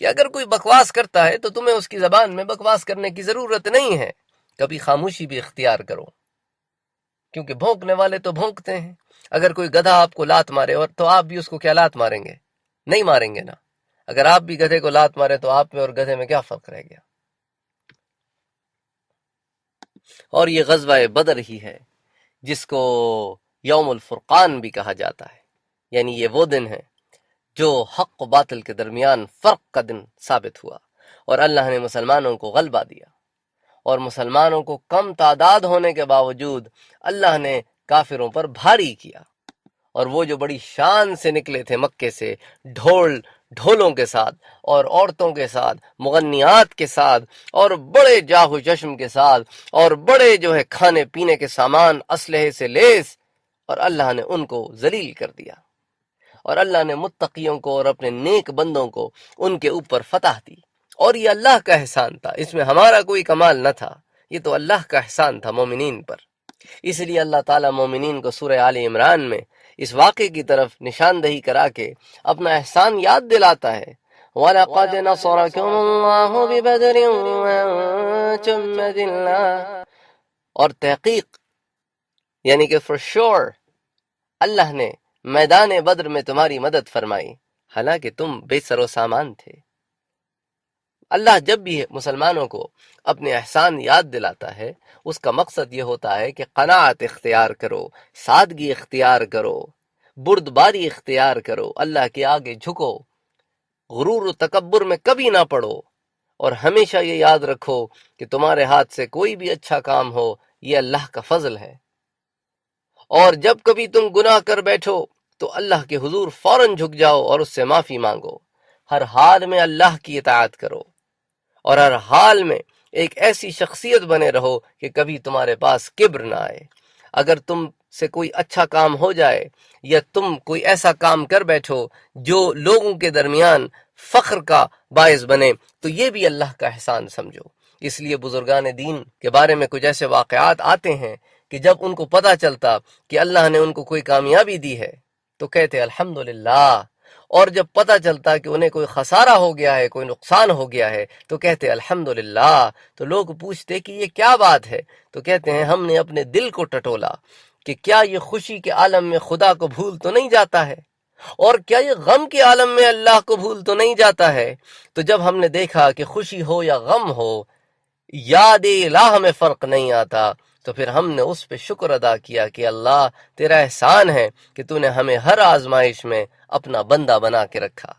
کہ اگر کوئی بکواس کرتا ہے تو تمہیں اس کی زبان میں بکواس کرنے کی ضرورت نہیں ہے، کبھی خاموشی بھی اختیار کرو، کیونکہ بھونکنے والے تو بھونکتے ہیں۔ اگر کوئی گدھا آپ کو لات مارے اور تو آپ بھی اس کو کیا لات ماریں گے؟ نہیں ماریں گے نا۔ اگر آپ بھی گدھے کو لات مارے تو آپ میں اور گدھے میں کیا فرق رہ گیا؟ اور یہ غزوہ بدر ہی ہے جس کو یوم الفرقان بھی کہا جاتا ہے، یعنی یہ وہ دن ہے جو حق و باطل کے درمیان فرق کا دن ثابت ہوا، اور اللہ نے مسلمانوں کو غلبہ دیا، اور مسلمانوں کو کم تعداد ہونے کے باوجود اللہ نے کافروں پر بھاری کیا، اور وہ جو بڑی شان سے نکلے تھے مکے سے، ڈھولوں کے ساتھ اور عورتوں کے ساتھ، مغنیات کے ساتھ، اور بڑے جاہ و جشم کے ساتھ، اور بڑے جو ہے کھانے پینے کے سامان اسلحے سے لیس، اور اللہ نے ان کو ذلیل کر دیا، اور اللہ نے متقیوں کو اور اپنے نیک بندوں کو ان کے اوپر فتح دی، اور یہ اللہ کا احسان تھا، اس میں ہمارا کوئی کمال نہ تھا، یہ تو اللہ کا احسان تھا مومنین پر۔ اس لیے اللہ تعالیٰ مومنین کو سورہ آل عمران میں اس واقعے کی طرف نشاندہی کرا کے اپنا احسان یاد دلاتا ہے۔ وَلَقَدْ نَصَرَكُمُ اللَّهُ بِبَدْرٍ وَأَنْتُمْ أَذِلَّةٌ، اور تحقیق یعنی کہ for sure اللہ نے میدان بدر میں تمہاری مدد فرمائی، حالانکہ تم بے سر و سامان تھے۔ اللہ جب بھی مسلمانوں کو اپنے احسان یاد دلاتا ہے اس کا مقصد یہ ہوتا ہے کہ قناعت اختیار کرو، سادگی اختیار کرو، بردباری اختیار کرو، اللہ کے آگے جھکو، غرور و تکبر میں کبھی نہ پڑو، اور ہمیشہ یہ یاد رکھو کہ تمہارے ہاتھ سے کوئی بھی اچھا کام ہو یہ اللہ کا فضل ہے، اور جب کبھی تم گناہ کر بیٹھو تو اللہ کے حضور فوراً جھک جاؤ اور اس سے معافی مانگو، ہر حال میں اللہ کی اطاعت کرو، اور ہر حال میں ایک ایسی شخصیت بنے رہو کہ کبھی تمہارے پاس کبر نہ آئے۔ اگر تم سے کوئی اچھا کام ہو جائے یا تم کوئی ایسا کام کر بیٹھو جو لوگوں کے درمیان فخر کا باعث بنے تو یہ بھی اللہ کا احسان سمجھو۔ اس لیے بزرگان دین کے بارے میں کچھ ایسے واقعات آتے ہیں کہ جب ان کو پتہ چلتا کہ اللہ نے ان کو کوئی کامیابی دی ہے تو کہتے الحمدللہ، اور جب پتہ چلتا کہ انہیں کوئی خسارہ ہو گیا ہے، کوئی نقصان ہو گیا ہے تو کہتے الحمدللہ۔ تو لوگ پوچھتے کہ یہ کیا بات ہے؟ تو کہتے ہیں ہم نے اپنے دل کو ٹٹولا کہ کیا یہ خوشی کے عالم میں خدا کو بھول تو نہیں جاتا ہے، اور کیا یہ غم کے عالم میں اللہ کو بھول تو نہیں جاتا ہے؟ تو جب ہم نے دیکھا کہ خوشی ہو یا غم ہو، یاد الہ میں فرق نہیں آتا، تو پھر ہم نے اس پہ شکر ادا کیا کہ اللہ تیرا احسان ہے کہ تو نے ہمیں ہر آزمائش میں اپنا بندہ بنا کے رکھا۔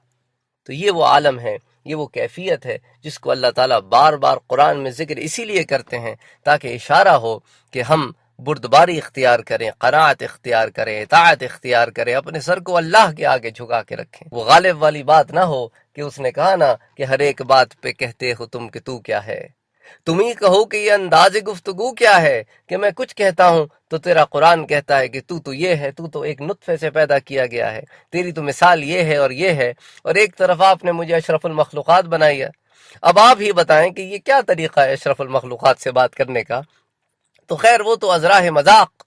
تو یہ وہ عالم ہے، یہ وہ کیفیت ہے جس کو اللہ تعالیٰ بار بار قرآن میں ذکر اسی لیے کرتے ہیں تاکہ اشارہ ہو کہ ہم بردباری اختیار کریں، قناعت اختیار کریں، اطاعت اختیار کریں، اپنے سر کو اللہ کے آگے جھکا کے رکھیں۔ وہ غالب والی بات نہ ہو کہ اس نے کہا نا کہ ہر ایک بات پہ کہتے ہو تم کہ تو کیا ہے، تم ہی کہو کہ یہ انداز گفتگو کیا ہے کہ میں کچھ کہتا ہوں تو تیرا قرآن کہتا ہے کہ تو یہ ہے، تو ایک نطفے سے پیدا کیا گیا ہے، تیری تو مثال یہ ہے اور یہ ہے، اور ایک طرف آپ نے مجھے اشرف المخلوقات بنائی ہے۔ اب آپ ہی بتائیں کہ یہ کیا طریقہ ہے اشرف المخلوقات سے بات کرنے کا؟ تو خیر وہ تو ازراہ مذاق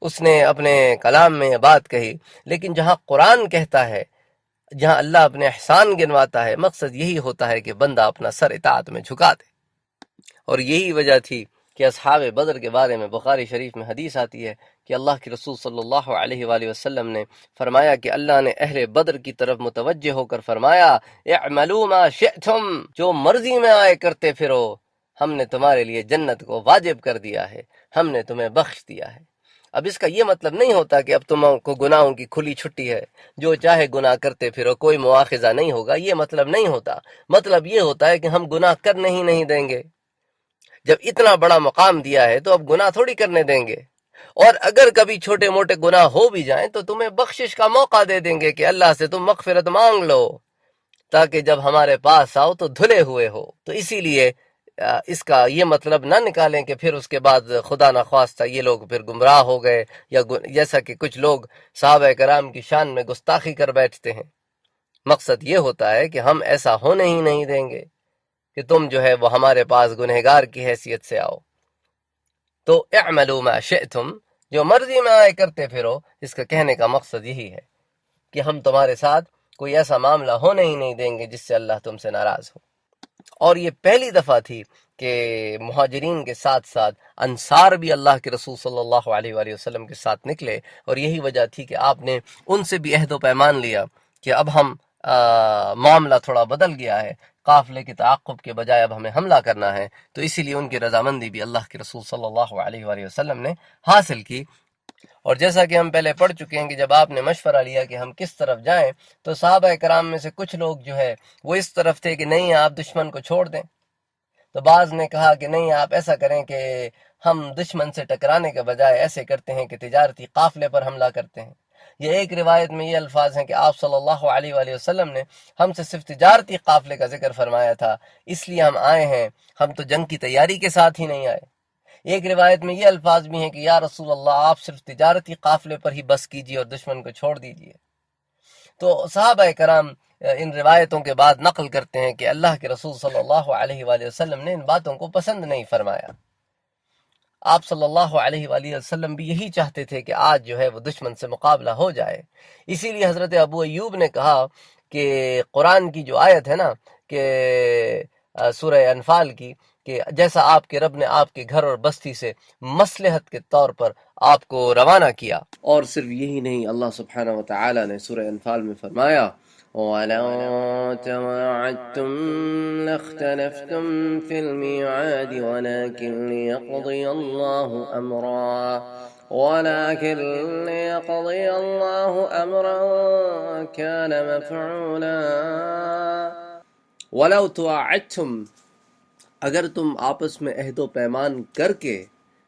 اس نے اپنے کلام میں بات کہی، لیکن جہاں قرآن کہتا ہے، جہاں اللہ اپنے احسان گنواتا ہے، مقصد یہی ہوتا ہے کہ بندہ اپنا سر اطاعت میں جھکا دے۔ اور یہی وجہ تھی کہ اصحاب بدر کے بارے میں بخاری شریف میں حدیث آتی ہے کہ اللہ کے رسول صلی اللہ علیہ وآلہ وسلم نے فرمایا کہ اللہ نے اہل بدر کی طرف متوجہ ہو کر فرمایا اعملوا ما شئتم، جو مرضی میں آئے کرتے پھرو، ہم نے تمہارے لیے جنت کو واجب کر دیا ہے، ہم نے تمہیں بخش دیا ہے۔ اب اس کا یہ مطلب نہیں ہوتا کہ اب تم کو گناہوں کی کھلی چھٹی ہے، جو چاہے گناہ کرتے پھرو، کوئی مواخذہ نہیں ہوگا، یہ مطلب نہیں ہوتا۔ مطلب یہ ہوتا ہے کہ ہم گناہ کرنے ہی نہیں دیں گے۔ جب اتنا بڑا مقام دیا ہے تو اب گناہ تھوڑی کرنے دیں گے، اور اگر کبھی چھوٹے موٹے گناہ ہو بھی جائیں تو تمہیں بخشش کا موقع دے دیں گے کہ اللہ سے تم مغفرت مانگ لو، تاکہ جب ہمارے پاس آؤ تو دھلے ہوئے ہو۔ تو اسی لیے اس کا یہ مطلب نہ نکالیں کہ پھر اس کے بعد خدا نخواستہ یہ لوگ پھر گمراہ ہو گئے، یا جیسا کہ کچھ لوگ صحابہ کرام کی شان میں گستاخی کر بیٹھتے ہیں۔ مقصد یہ ہوتا ہے کہ ہم ایسا ہونے ہی نہیں دیں گے کہ تم جو ہے وہ ہمارے پاس گنہگار کی حیثیت سے آؤ۔ تو اعملوا ما شئتم، جو مرضی میں آئے کرتے پھرو، اس کا کہنے کا مقصد یہی ہے کہ ہم تمہارے ساتھ کوئی ایسا معاملہ ہونے ہی نہیں دیں گے جس سے اللہ تم سے ناراض ہو۔ اور یہ پہلی دفعہ تھی کہ مہاجرین کے ساتھ ساتھ انصار بھی اللہ کے رسول صلی اللہ علیہ وآلہ وسلم کے ساتھ نکلے، اور یہی وجہ تھی کہ آپ نے ان سے بھی عہد و پیمان لیا کہ اب ہم معاملہ تھوڑا بدل گیا ہے، قافلے کے تعاقب کے بجائے اب ہمیں حملہ کرنا ہے، تو اسی لیے ان کی رضامندی بھی اللہ کے رسول صلی اللہ علیہ وآلہ وسلم نے حاصل کی۔ اور جیسا کہ ہم پہلے پڑھ چکے ہیں کہ جب آپ نے مشورہ لیا کہ ہم کس طرف جائیں، تو صحابہ کرام میں سے کچھ لوگ جو ہے وہ اس طرف تھے کہ نہیں آپ دشمن کو چھوڑ دیں، تو بعض نے کہا کہ نہیں آپ ایسا کریں کہ ہم دشمن سے ٹکرانے کے بجائے ایسے کرتے ہیں کہ تجارتی قافلے پر حملہ کرتے ہیں۔ یہ ایک روایت میں یہ الفاظ ہیں کہ آپ صلی اللہ علیہ وآلہ وسلم نے ہم سے صرف تجارتی قافلے کا ذکر فرمایا تھا، اس لیے ہم آئے ہیں، ہم تو جنگ کی تیاری کے ساتھ ہی نہیں آئے۔ ایک روایت میں یہ الفاظ بھی ہیں کہ یا رسول اللہ آپ صرف تجارتی قافلے پر ہی بس کیجیے اور دشمن کو چھوڑ دیجیے۔ تو صحابہ کرام ان روایتوں کے بعد نقل کرتے ہیں کہ اللہ کے رسول صلی اللہ علیہ وآلہ وسلم نے ان باتوں کو پسند نہیں فرمایا۔ آپ صلی اللہ علیہ وآلہ وسلم بھی یہی چاہتے تھے کہ آج جو ہے وہ دشمن سے مقابلہ ہو جائے۔ اسی لیے حضرت ابو ایوب نے کہا کہ قرآن کی جو آیت ہے نا کہ سورہ انفال کی، کہ جیسا آپ کے رب نے آپ کے گھر اور بستی سے مصلحت کے طور پر آپ کو روانہ کیا۔ اور صرف یہی نہیں، اللہ سبحانہ وتعالی نے سورہ انفال میں فرمایا وَلَوْ تَوَاعَدْتُمْ لَاخْتَلَفْتُمْ فِي الْمِيعَادِ وَلَكِنْ لِيَقْضِيَ اللَّهُ أَمْرًا كَانَ مَفْعُولًا۔ وَلَوْ تَوَاعَدْتُمْ، اگر تم آپس میں عہد و پیمان کر کے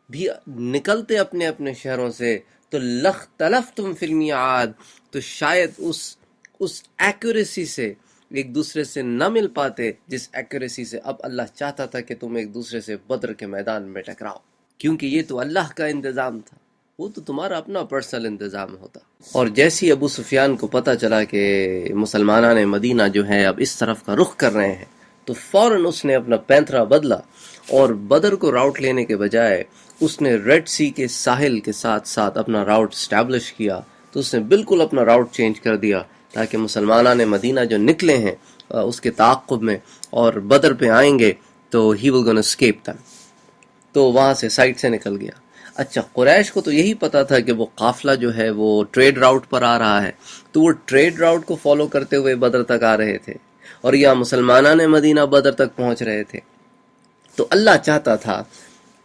بھی نکلتے اپنے اپنے شہروں سے، تو لَاخْتَلَفْتُمْ فِي الْمِيعَادِ، تو شاید اس ایکوریسی سے ایک دوسرے سے نہ مل پاتے جس ایکوریسی سے اب اللہ چاہتا تھا کہ تم ایک دوسرے سے بدر کے میدان میں ٹکراؤ، کیونکہ یہ تو اللہ کا انتظام تھا، وہ تو تمہارا اپنا پرسنل انتظام ہوتا۔ اور جیسی ابو سفیان کو پتہ چلا کہ مسلمانان مدینہ جو ہے اب اس طرف کا رخ کر رہے ہیں، تو فوراً اس نے اپنا پینترا بدلا، اور بدر کو راؤٹ لینے کے بجائے اس نے ریڈ سی کے ساحل کے ساتھ ساتھ اپنا راؤٹ اسٹیبلش کیا۔ تو اس نے بالکل اپنا راؤٹ چینج کر دیا تاکہ مسلمانان مدینہ جو نکلے ہیں اس کے تعاقب میں اور بدر پہ آئیں گے تو ہی ول گونا اسکیپ them، تو وہاں سے سائٹ سے نکل گیا۔ اچھا، قریش کو تو یہی پتا تھا کہ وہ قافلہ جو ہے وہ ٹریڈ راؤٹ پر آ رہا ہے، تو وہ ٹریڈ راؤٹ کو فالو کرتے ہوئے بدر تک آ رہے تھے، اور یہاں مسلمانان مدینہ بدر تک پہنچ رہے تھے۔ تو اللہ چاہتا تھا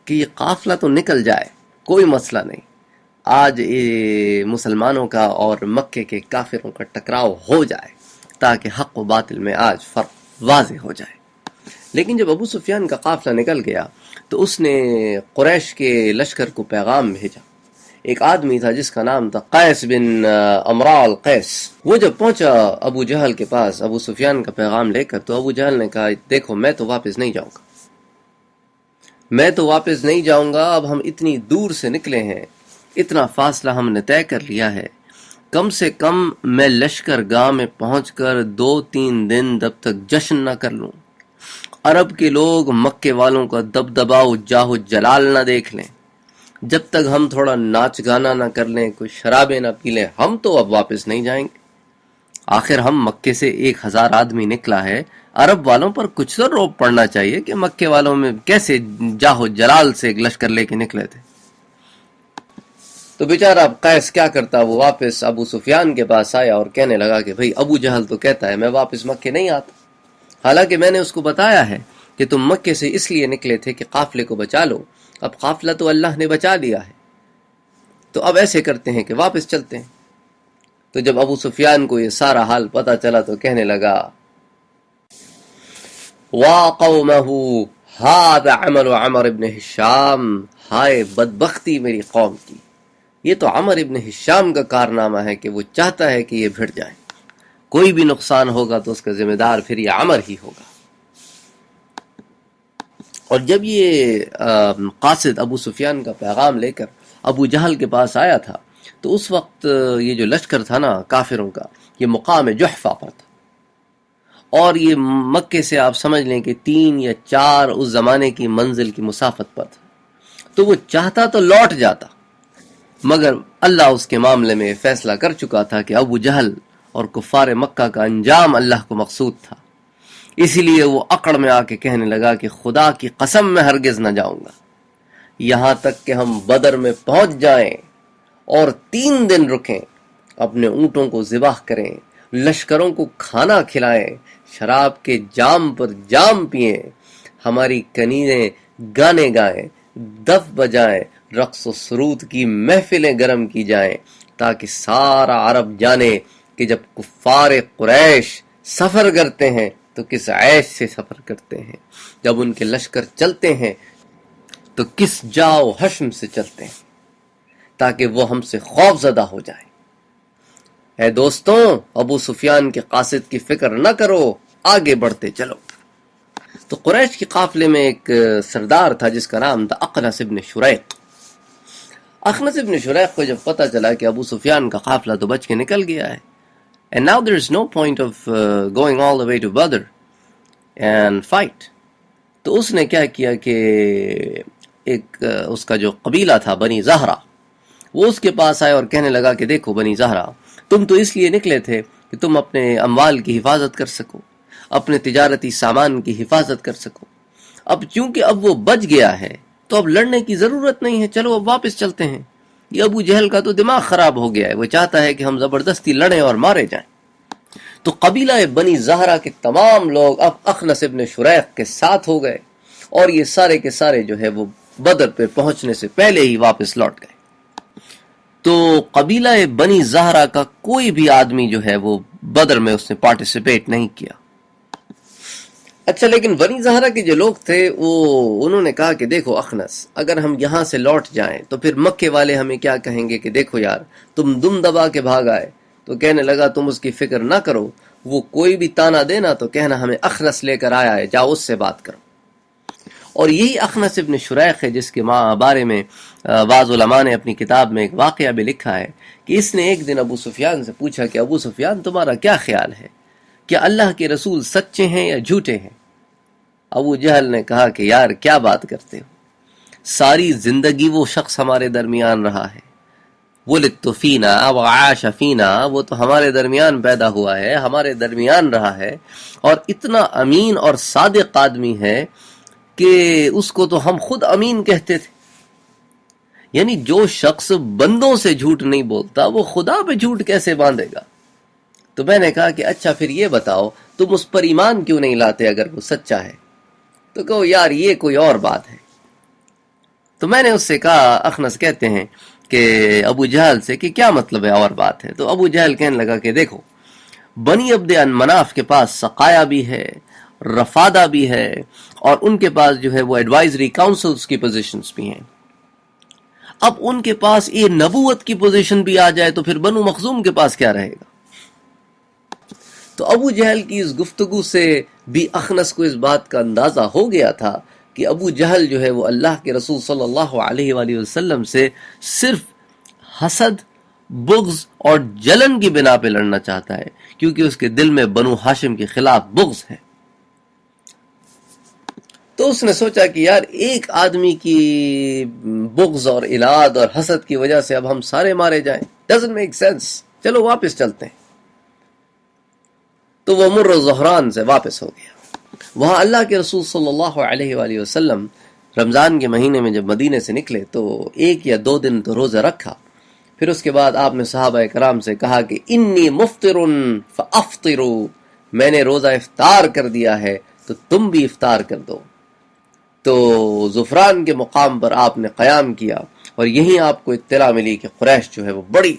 کہ یہ قافلہ تو نکل جائے، کوئی مسئلہ نہیں، آج مسلمانوں کا اور مکے کے کافروں کا ٹکراؤ ہو جائے تاکہ حق و باطل میں آج فرق واضح ہو جائے۔ لیکن جب ابو سفیان کا قافلہ نکل گیا تو اس نے قریش کے لشکر کو پیغام بھیجا۔ ایک آدمی تھا جس کا نام تھا قیس بن امراء القیس۔ وہ جب پہنچا ابو جہل کے پاس ابو سفیان کا پیغام لے کر، تو ابو جہل نے کہا دیکھو میں تو واپس نہیں جاؤں گا، اب ہم اتنی دور سے نکلے ہیں، اتنا فاصلہ ہم نے طے کر لیا ہے، کم سے کم میں لشکر گاہ میں پہنچ کر 2-3 دن جب تک جشن نہ کر لوں، عرب کے لوگ مکے والوں کا دبدبا و جاہ و جلال نہ دیکھ لیں، جب تک ہم تھوڑا ناچ گانا نہ کر لیں، کوئی شرابیں نہ پی لیں، ہم تو اب واپس نہیں جائیں گے۔ آخر ہم مکے سے 1000 آدمی نکلا ہے، عرب والوں پر کچھ تو روب پڑنا چاہیے کہ مکے والوں میں کیسے جاہ و جلال سے ایک لشکر لے کے نکلے تھے۔ تو بیچارہ قیس کیا کرتا، وہ واپس ابو سفیان کے پاس آیا اور کہنے لگا کہ بھئی ابو جہل تو کہتا ہے میں واپس مکے نہیں آتا، حالانکہ میں نے اس کو بتایا ہے کہ تم مکے سے اس لیے نکلے تھے کہ قافلے کو بچا لو، اب قافلہ تو اللہ نے بچا لیا ہے، تو اب ایسے کرتے ہیں کہ واپس چلتے ہیں۔ تو جب ابو سفیان کو یہ سارا حال پتہ چلا تو کہنے لگا وا قومہ ھذا عمل عمر ابن ہشام، ہائے بدبختی میری قوم کی، یہ تو عمر ابن ہشام کا کارنامہ ہے کہ وہ چاہتا ہے کہ یہ بھڑ جائیں، کوئی بھی نقصان ہوگا تو اس کا ذمہ دار پھر یہ عمر ہی ہوگا۔ اور جب یہ قاصد ابو سفیان کا پیغام لے کر ابو جہل کے پاس آیا تھا تو اس وقت یہ جو لشکر تھا نا کافروں کا، یہ مقام جحفہ پر تھا، اور یہ مکے سے آپ سمجھ لیں کہ 3 یا 4 اس زمانے کی منزل کی مسافت پر تھا، تو وہ چاہتا تو لوٹ جاتا، مگر اللہ اس کے معاملے میں فیصلہ کر چکا تھا کہ ابو جہل اور کفار مکہ کا انجام اللہ کو مقصود تھا، اسی لیے وہ اکڑ میں آ کے کہنے لگا کہ خدا کی قسم میں ہرگز نہ جاؤں گا، یہاں تک کہ ہم بدر میں پہنچ جائیں اور 3 دن رکیں، اپنے اونٹوں کو ذبح کریں، لشکروں کو کھانا کھلائیں، شراب کے جام پر جام پئیں، ہماری کنیزیں گانے گائیں، دف بجائیں، رقص و سرود کی محفلیں گرم کی جائیں، تاکہ سارا عرب جانے کہ جب کفار قریش سفر کرتے ہیں تو کس عیش سے سفر کرتے ہیں، جب ان کے لشکر چلتے ہیں تو کس جاؤ حشم سے چلتے ہیں، تاکہ وہ ہم سے خوف زدہ ہو جائیں۔ اے دوستوں، ابو سفیان کے قاصد کی فکر نہ کرو، آگے بڑھتے چلو۔ تو قریش کے قافلے میں ایک سردار تھا جس کا نام تھا اخنس ابن شریق۔ اخنس ابن شریق کو جب پتہ چلا کہ ابو سفیان کا قافلہ تو بچ کے نکل گیا ہے، and now there is no point of going all the way to Badr and fight، تو اس نے کیا کیا کہ ایک اس کا جو قبیلہ تھا بنی زہرہ، وہ اس کے پاس آئے اور کہنے لگا کہ دیکھو بنی زہرہ، تم تو اس لیے نکلے تھے کہ تم اپنے اموال کی حفاظت کر سکو، اپنے تجارتی سامان کی حفاظت کر سکو، اب چونکہ اب وہ بچ گیا ہے تو اب لڑنے کی ضرورت نہیں ہے، چلو اب واپس چلتے ہیں۔ یہ ابو جہل کا تو دماغ خراب ہو گیا ہے، وہ چاہتا ہے کہ ہم زبردستی لڑیں اور مارے جائیں۔ تو قبیلہ بنی زہرہ کے تمام لوگ اب اخنس ابن شریق کے ساتھ ہو گئے، اور یہ سارے کے سارے جو ہے وہ بدر پہ پہنچنے سے پہلے ہی واپس لوٹ گئے۔ تو قبیلہ بنی زہرہ کا کوئی بھی آدمی جو ہے وہ بدر میں اس نے پارٹیسپیٹ نہیں کیا۔ اچھا، لیکن بنی زہرہ کے جو لوگ تھے انہوں نے کہا کہ دیکھو اخنس، اگر ہم یہاں سے لوٹ جائیں تو پھر مکے والے ہمیں کیا کہیں گے کہ دیکھو یار تم دم دبا کے بھاگ آئے۔ تو کہنے لگا تم اس کی فکر نہ کرو، وہ کوئی بھی تانا دینا تو کہنا ہمیں اخنس لے کر آیا ہے، جاؤ اس سے بات کرو۔ اور یہی اخنس ابن شریق ہے جس کے بارے میں بعض علماء نے اپنی کتاب میں ایک واقعہ بھی لکھا ہے کہ اس نے ایک دن ابو سفیان سے پوچھا کہ ابو سفیان تمہارا کیا خیال ہے، کیا اللہ کے رسول سچے ہیں یا جھوٹے ہیں؟ ابو جہل نے کہا کہ یار کیا بات کرتے ہو، ساری زندگی وہ شخص ہمارے درمیان رہا ہے، ولدت فینا وعاش فینا، وہ تو ہمارے درمیان پیدا ہوا ہے، ہمارے درمیان رہا ہے، اور اتنا امین اور صادق آدمی ہے کہ اس کو تو ہم خود امین کہتے تھے۔ یعنی جو شخص بندوں سے جھوٹ نہیں بولتا وہ خدا پہ جھوٹ کیسے باندھے گا؟ تو میں نے کہا کہ اچھا پھر یہ بتاؤ تم اس پر ایمان کیوں نہیں لاتے اگر وہ سچا ہے؟ تو کہو یار یہ کوئی اور بات ہے۔ تو میں نے اس سے کہا، اخنس کہتے ہیں کہ ابو جہل سے کہ کیا مطلب ہے اور بات ہے؟ تو ابو جہل کہنے لگا کہ دیکھو، بنی عبد مناف کے پاس سقایا بھی ہے، رفادہ بھی ہے، اور ان کے پاس جو ہے وہ ایڈوائزری کاؤنسلز کی پوزیشنز بھی ہیں۔ اب ان کے پاس یہ نبوت کی پوزیشن بھی آ جائے تو پھر بنو مخزوم کے پاس کیا رہے گا؟ تو ابو جہل کی اس گفتگو سے بھی اخنس کو اس بات کا اندازہ ہو گیا تھا کہ ابو جہل جو ہے وہ اللہ کے رسول صلی اللہ علیہ وآلہ وسلم سے صرف حسد، بغض اور جلن کی بنا پہ لڑنا چاہتا ہے، کیونکہ اس کے دل میں بنو ہاشم کے خلاف بغض ہے۔ تو اس نے سوچا کہ یار ایک آدمی کی بغض اور اناد اور حسد کی وجہ سے اب ہم سارے مارے جائیں، ڈزنٹ میک سینس، چلو واپس چلتے ہیں۔ تو وہ مر زہران سے واپس ہو گیا۔ وہاں اللہ کے رسول صلی اللہ علیہ وآلہ وسلم رمضان کے مہینے میں جب مدینے سے نکلے تو 1 یا 2 دن تو روزہ رکھا، پھر اس کے بعد آپ نے صحابہ کرام سے کہا کہ انی مفطر فافطروا، میں نے روزہ افطار کر دیا ہے تو تم بھی افطار کر دو۔ تو زفران کے مقام پر آپ نے قیام کیا، اور یہیں آپ کو اطلاع ملی کہ قریش جو ہے وہ بڑی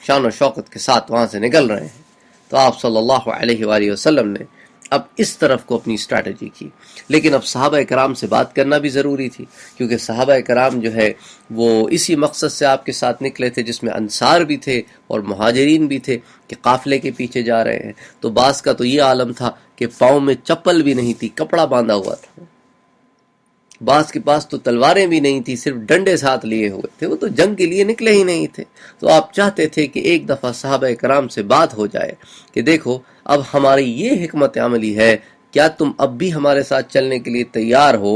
شان و شوقت کے ساتھ وہاں سے نکل رہے ہیں۔ تو آپ صلی اللہ علیہ وآلہ وسلم نے اب اس طرف کو اپنی اسٹریٹجی کی، لیکن اب صحابہ کرام سے بات کرنا بھی ضروری تھی، کیونکہ صحابہ کرام جو ہے وہ اسی مقصد سے آپ کے ساتھ نکلے تھے، جس میں انصار بھی تھے اور مہاجرین بھی تھے کہ قافلے کے پیچھے جا رہے ہیں۔ تو بعض کا تو یہ عالم تھا کہ پاؤں میں چپل بھی نہیں تھی، کپڑا باندھا ہوا تھا، بعض کے پاس تو تلواریں بھی نہیں تھی، صرف ڈنڈے ساتھ لیے ہوئے تھے، وہ تو جنگ کے لیے نکلے ہی نہیں تھے۔ تو آپ چاہتے تھے کہ ایک دفعہ صحابہ کرام سے بات ہو جائے کہ دیکھو اب ہماری یہ حکمت عملی ہے، کیا تم اب بھی ہمارے ساتھ چلنے کے لیے تیار ہو،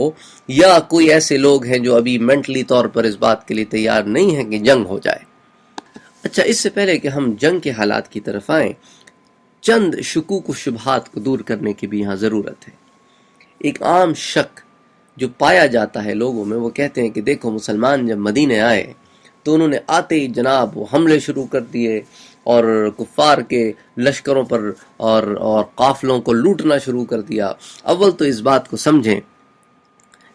یا کوئی ایسے لوگ ہیں جو ابھی مینٹلی طور پر اس بات کے لیے تیار نہیں ہیں کہ جنگ ہو جائے۔ اچھا، اس سے پہلے کہ ہم جنگ کے حالات کی طرف آئیں، چند شکوک و شبہات کو دور کرنے کی بھی یہاں ضرورت ہے۔ ایک عام شک جو پایا جاتا ہے لوگوں میں، وہ کہتے ہیں کہ دیکھو مسلمان جب مدینے آئے تو انہوں نے آتے ہی جناب وہ حملے شروع کر دیے اور کفار کے لشکروں پر اور قافلوں کو لوٹنا شروع کر دیا۔ اول تو اس بات کو سمجھیں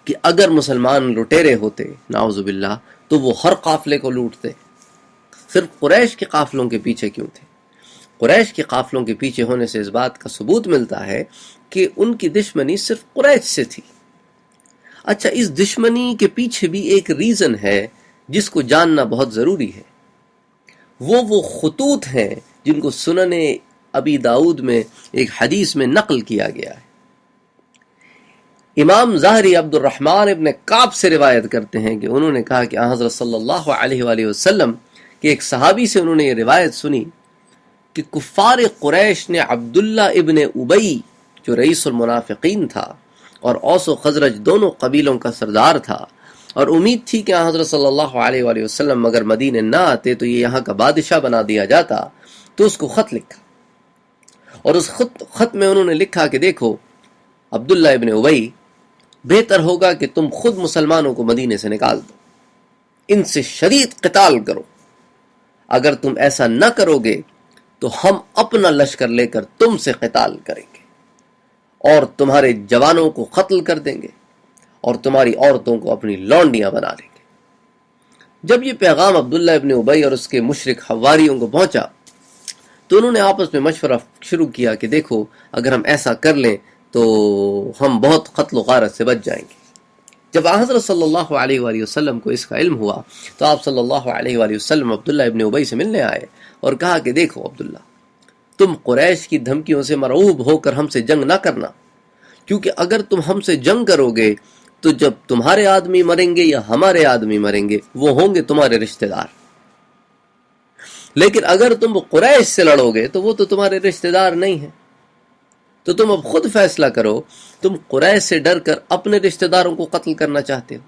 کہ اگر مسلمان لٹیرے ہوتے نعوذ باللہ تو وہ ہر قافلے کو لوٹتے، صرف قریش کے قافلوں کے پیچھے کیوں تھے؟ قریش کے قافلوں کے پیچھے ہونے سے اس بات کا ثبوت ملتا ہے کہ ان کی دشمنی صرف قریش سے تھی۔ اچھا، اس دشمنی کے پیچھے بھی ایک ریزن ہے جس کو جاننا بہت ضروری ہے۔ وہ خطوط ہیں جن کو سنن ابی داؤد میں ایک حدیث میں نقل کیا گیا ہے۔ امام ظاہری عبد الرحمن ابن کعب سے روایت کرتے ہیں کہ انہوں نے کہا کہ حضرت صلی اللہ علیہ وآلہ وسلم کے ایک صحابی سے انہوں نے یہ روایت سنی کہ کفار قریش نے عبداللہ ابن ابی جو رئیس المنافقین تھا اور اوس و خزرج دونوں قبیلوں کا سردار تھا، اور امید تھی کہ حضرت صلی اللہ علیہ وآلہ وسلم اگر مدینے نہ آتے تو یہ یہاں کا بادشاہ بنا دیا جاتا، تو اس کو خط لکھا، اور اس خط میں انہوں نے لکھا کہ دیکھو عبداللہ ابن ابی، بہتر ہوگا کہ تم خود مسلمانوں کو مدینے سے نکال دو، ان سے شدید قتال کرو، اگر تم ایسا نہ کرو گے تو ہم اپنا لشکر لے کر تم سے قتال کریں گے اور تمہارے جوانوں کو قتل کر دیں گے اور تمہاری عورتوں کو اپنی لونڈیاں بنا لیں گے۔ جب یہ پیغام عبداللہ ابن ابی اور اس کے مشرک حواریوں کو پہنچا تو انہوں نے آپس میں مشورہ شروع کیا کہ دیکھو اگر ہم ایسا کر لیں تو ہم بہت قتل و غارت سے بچ جائیں گے۔ جب حضرت صلی اللہ علیہ وآلہ وسلم کو اس کا علم ہوا تو آپ صلی اللہ علیہ وآلہ وسلم عبداللہ ابن ابی سے ملنے آئے اور کہا کہ دیکھو عبداللہ، تم قریش کی دھمکیوں سے مرعوب ہو کر ہم سے جنگ نہ کرنا، کیونکہ اگر تم ہم سے جنگ کرو گے تو جب تمہارے آدمی مریں گے یا ہمارے آدمی مریں گے وہ ہوں گے تمہارے رشتہ دار، لیکن اگر تم قریش سے لڑو گے تو وہ تو تمہارے رشتہ دار نہیں ہیں، تو تم اب خود فیصلہ کرو، تم قریش سے ڈر کر اپنے رشتہ داروں کو قتل کرنا چاہتے ہو۔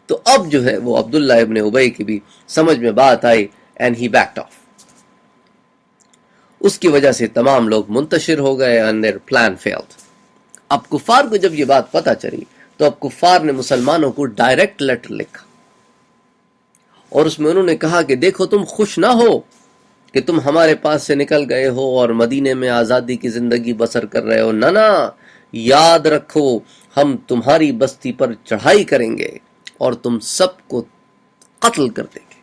تو اب جو ہے وہ عبداللہ ابن ابی کی بھی سمجھ میں بات آئی and he backed off۔ اس کی وجہ سے تمام لوگ منتشر ہو گئے and their plan failed۔ اب کفار کو جب یہ بات پتہ چلی تو اب کفار نے مسلمانوں کو ڈائریکٹ لیٹر لکھا اور اس میں انہوں نے کہا کہ دیکھو تم خوش نہ ہو کہ تم ہمارے پاس سے نکل گئے ہو اور مدینے میں آزادی کی زندگی بسر کر رہے ہو، نہ یاد رکھو ہم تمہاری بستی پر چڑھائی کریں گے اور تم سب کو قتل کر دیں گے۔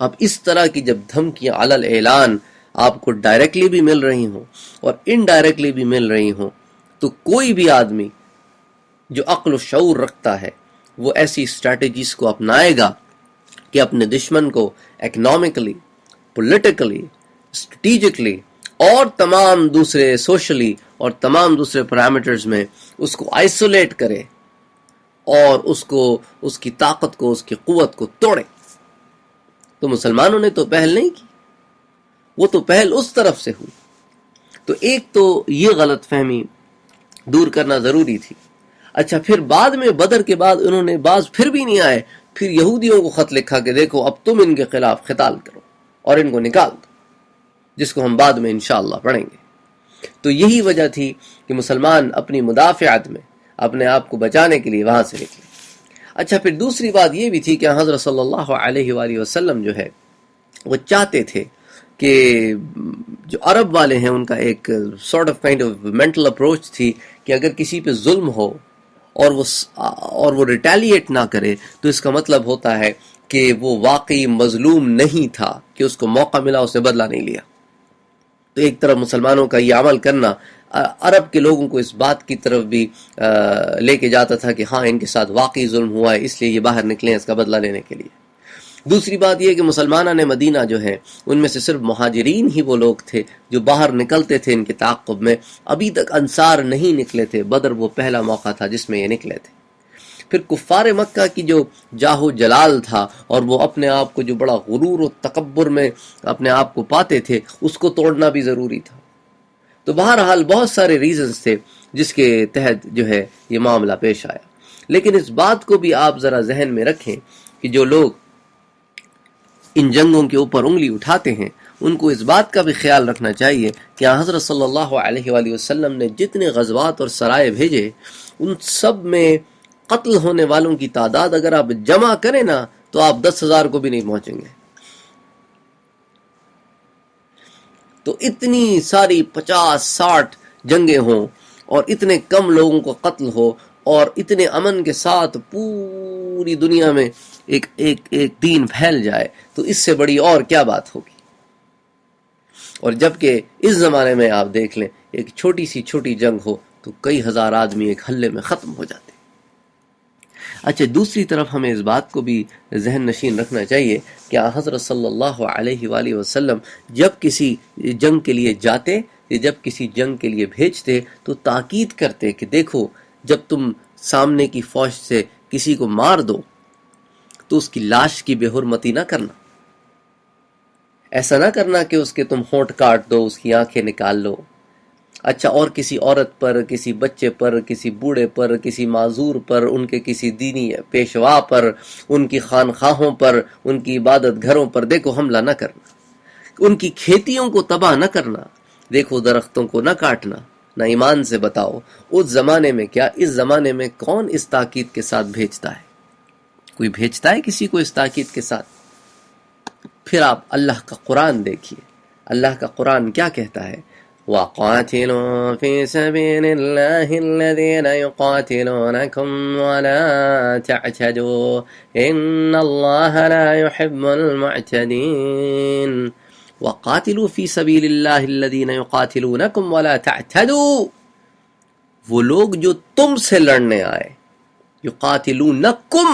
اب اس طرح کی جب دھمکیاں علی الاعلان آپ کو ڈائریکٹلی بھی مل رہی ہوں اور انڈائریکٹلی بھی مل رہی ہوں، تو کوئی بھی آدمی جو عقل و شعور رکھتا ہے وہ ایسی اسٹریٹجیز کو اپنائے گا کہ اپنے دشمن کو اکنامکلی، پولیٹیکلی، اسٹریٹجکلی اور تمام دوسرے سوشلی اور تمام دوسرے پیرامیٹرز میں اس کو آئسولیٹ کرے اور اس کی طاقت کو، اس کی قوت کو توڑے۔ تو مسلمانوں نے تو پہل نہیں کی، وہ تو پہل اس طرف سے ہوئی۔ تو ایک تو یہ غلط فہمی دور کرنا ضروری تھی۔ اچھا، پھر بعد میں بدر کے بعد انہوں نے بعض پھر بھی نہیں آئے، پھر یہودیوں کو خط لکھا کہ دیکھو اب تم ان کے خلاف قتال کرو اور ان کو نکال دو، جس کو ہم بعد میں انشاءاللہ پڑھیں گے۔ تو یہی وجہ تھی کہ مسلمان اپنی مدافعت میں اپنے آپ کو بچانے کے لیے وہاں سے نکلے۔ اچھا، پھر دوسری بات یہ بھی تھی کہ حضرت صلی اللہ علیہ وآلہ وسلم جو ہے وہ چاہتے تھے کہ جو عرب والے ہیں ان کا ایک sort of kind of mental approach تھی کہ اگر کسی پہ ظلم ہو اور وہ ریٹیلیٹ نہ کرے تو اس کا مطلب ہوتا ہے کہ وہ واقعی مظلوم نہیں تھا، کہ اس کو موقع ملا، اس نے بدلہ نہیں لیا۔ تو ایک طرف مسلمانوں کا یہ عمل کرنا عرب کے لوگوں کو اس بات کی طرف بھی لے کے جاتا تھا کہ ہاں ان کے ساتھ واقعی ظلم ہوا ہے، اس لیے یہ باہر نکلے اس کا بدلہ لینے کے لیے۔ دوسری بات یہ کہ مسلمانان مدینہ جو ہیں ان میں سے صرف مہاجرین ہی وہ لوگ تھے جو باہر نکلتے تھے ان کے تعاقب میں، ابھی تک انصار نہیں نکلے تھے۔ بدر وہ پہلا موقع تھا جس میں یہ نکلے تھے۔ پھر کفار مکہ کی جو جاہ و جلال تھا اور وہ اپنے آپ کو جو بڑا غرور و تکبر میں اپنے آپ کو پاتے تھے، اس کو توڑنا بھی ضروری تھا۔ تو بہرحال بہت سارے ریزنز تھے جس کے تحت جو ہے یہ معاملہ پیش آیا۔ لیکن اس بات کو بھی آپ ذرا ذہن میں رکھیں کہ جو لوگ ان جنگوں کے اوپر انگلی اٹھاتے ہیں ان کو اس بات کا بھی خیال رکھنا چاہیے کہ حضرت صلی اللہ علیہ وآلہ وسلم نے جتنے غزوات اور سرائے بھیجے ان سب میں قتل ہونے والوں کی تعداد اگر آپ جمع کریں نا تو آپ 10,000 کو بھی نہیں پہنچیں گے۔ تو اتنی ساری 50-60 جنگیں ہوں اور اتنے کم لوگوں کو قتل ہو اور اتنے امن کے ساتھ پوری دنیا میں ایک دین پھیل جائے، تو اس سے بڑی اور کیا بات ہوگی۔ اور جبکہ اس زمانے میں آپ دیکھ لیں ایک چھوٹی جنگ ہو تو کئی ہزار آدمی ایک حلے میں ختم ہو جاتے۔ اچھا، دوسری طرف ہمیں اس بات کو بھی ذہن نشین رکھنا چاہیے کہ حضرت صلی اللہ علیہ وآلہ وسلم جب کسی جنگ کے لیے جاتے یا جب کسی جنگ کے لیے بھیجتے تو تاکید کرتے کہ دیکھو جب تم سامنے کی فوج سے کسی کو مار دو تو اس کی لاش کی بے حرمتی نہ کرنا، ایسا نہ کرنا کہ اس کے تم ہونٹ کاٹ دو، اس کی آنکھیں نکال لو۔ اچھا، اور کسی عورت پر، کسی بچے پر، کسی بوڑھے پر، کسی معذور پر، ان کے کسی دینی پیشوا پر، ان کی خانخواہوں پر، ان کی عبادت گھروں پر دیکھو حملہ نہ کرنا، ان کی کھیتیوں کو تباہ نہ کرنا، دیکھو درختوں کو نہ کاٹنا، نہ ایمان سے بتاؤ۔ اس زمانے میں کیا، اس زمانے میں کون اس تاکید کے ساتھ بھیجتا ہے؟ کوئی بھیجتا ہے کسی کو اس تاکید کے ساتھ؟ پھر آپ اللہ کا قرآن دیکھیے، اللہ کا قرآن کیا کہتا ہے؟ وَقَاتِلُوا فِي سَبِيلِ اللَّهِ الَّذِينَ يُقَاتِلُونَكُمْ وَلَا تَعْتَدُوا إِنَّ اللَّهَ لَا يُحِبُّ الْمُعْتَدِينَ۔ وَقَاتِلُوا فِي سَبِيلِ اللَّهِ الَّذِينَ يُقَاتِلُونَكُمْ وَلَا تَعْتَدُوا، وہ لوگ جو تم سے لڑنے آئے، یقاتلونکم،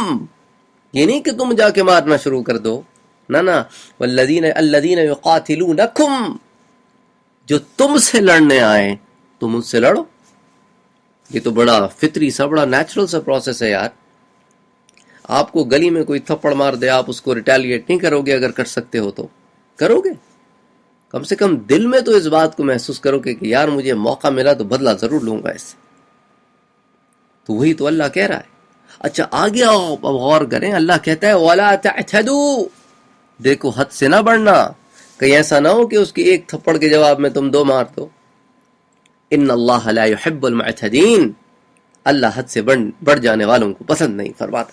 یہ نہیں کہ تم جا کے مارنا شروع کر دو، نہ الذین یقاتلونکم، جو تم سے لڑنے آئے تم ان سے لڑو۔ یہ تو بڑا فطری سا، بڑا نیچرل سا پروسیس ہے یار۔ آپ کو گلی میں کوئی تھپڑ مار دے، آپ اس کو ریٹیلیٹ نہیں کرو گے، اگر کر سکتے ہو تو کرو گے۔ کم سے کم دل میں تو اس بات کو محسوس کرو کہ یار مجھے موقع ملا تو بدلہ ضرور لوں گا اس سے۔ تو وہی تو اللہ کہہ رہا ہے۔ اچھا، آگے آؤ اب غور کریں، اللہ کہتا ہے وَلَا تَعْتَدُوا، دیکھو حد سے نہ بڑھنا، کہیں ایسا نہ ہو کہ اس کی ایک تھپڑ کے جواب میں تم 2 مار دو۔ ان اللہ لا يحب المعتدین، اللہ حد سے بڑھ جانے والوں کو پسند نہیں فرماتا۔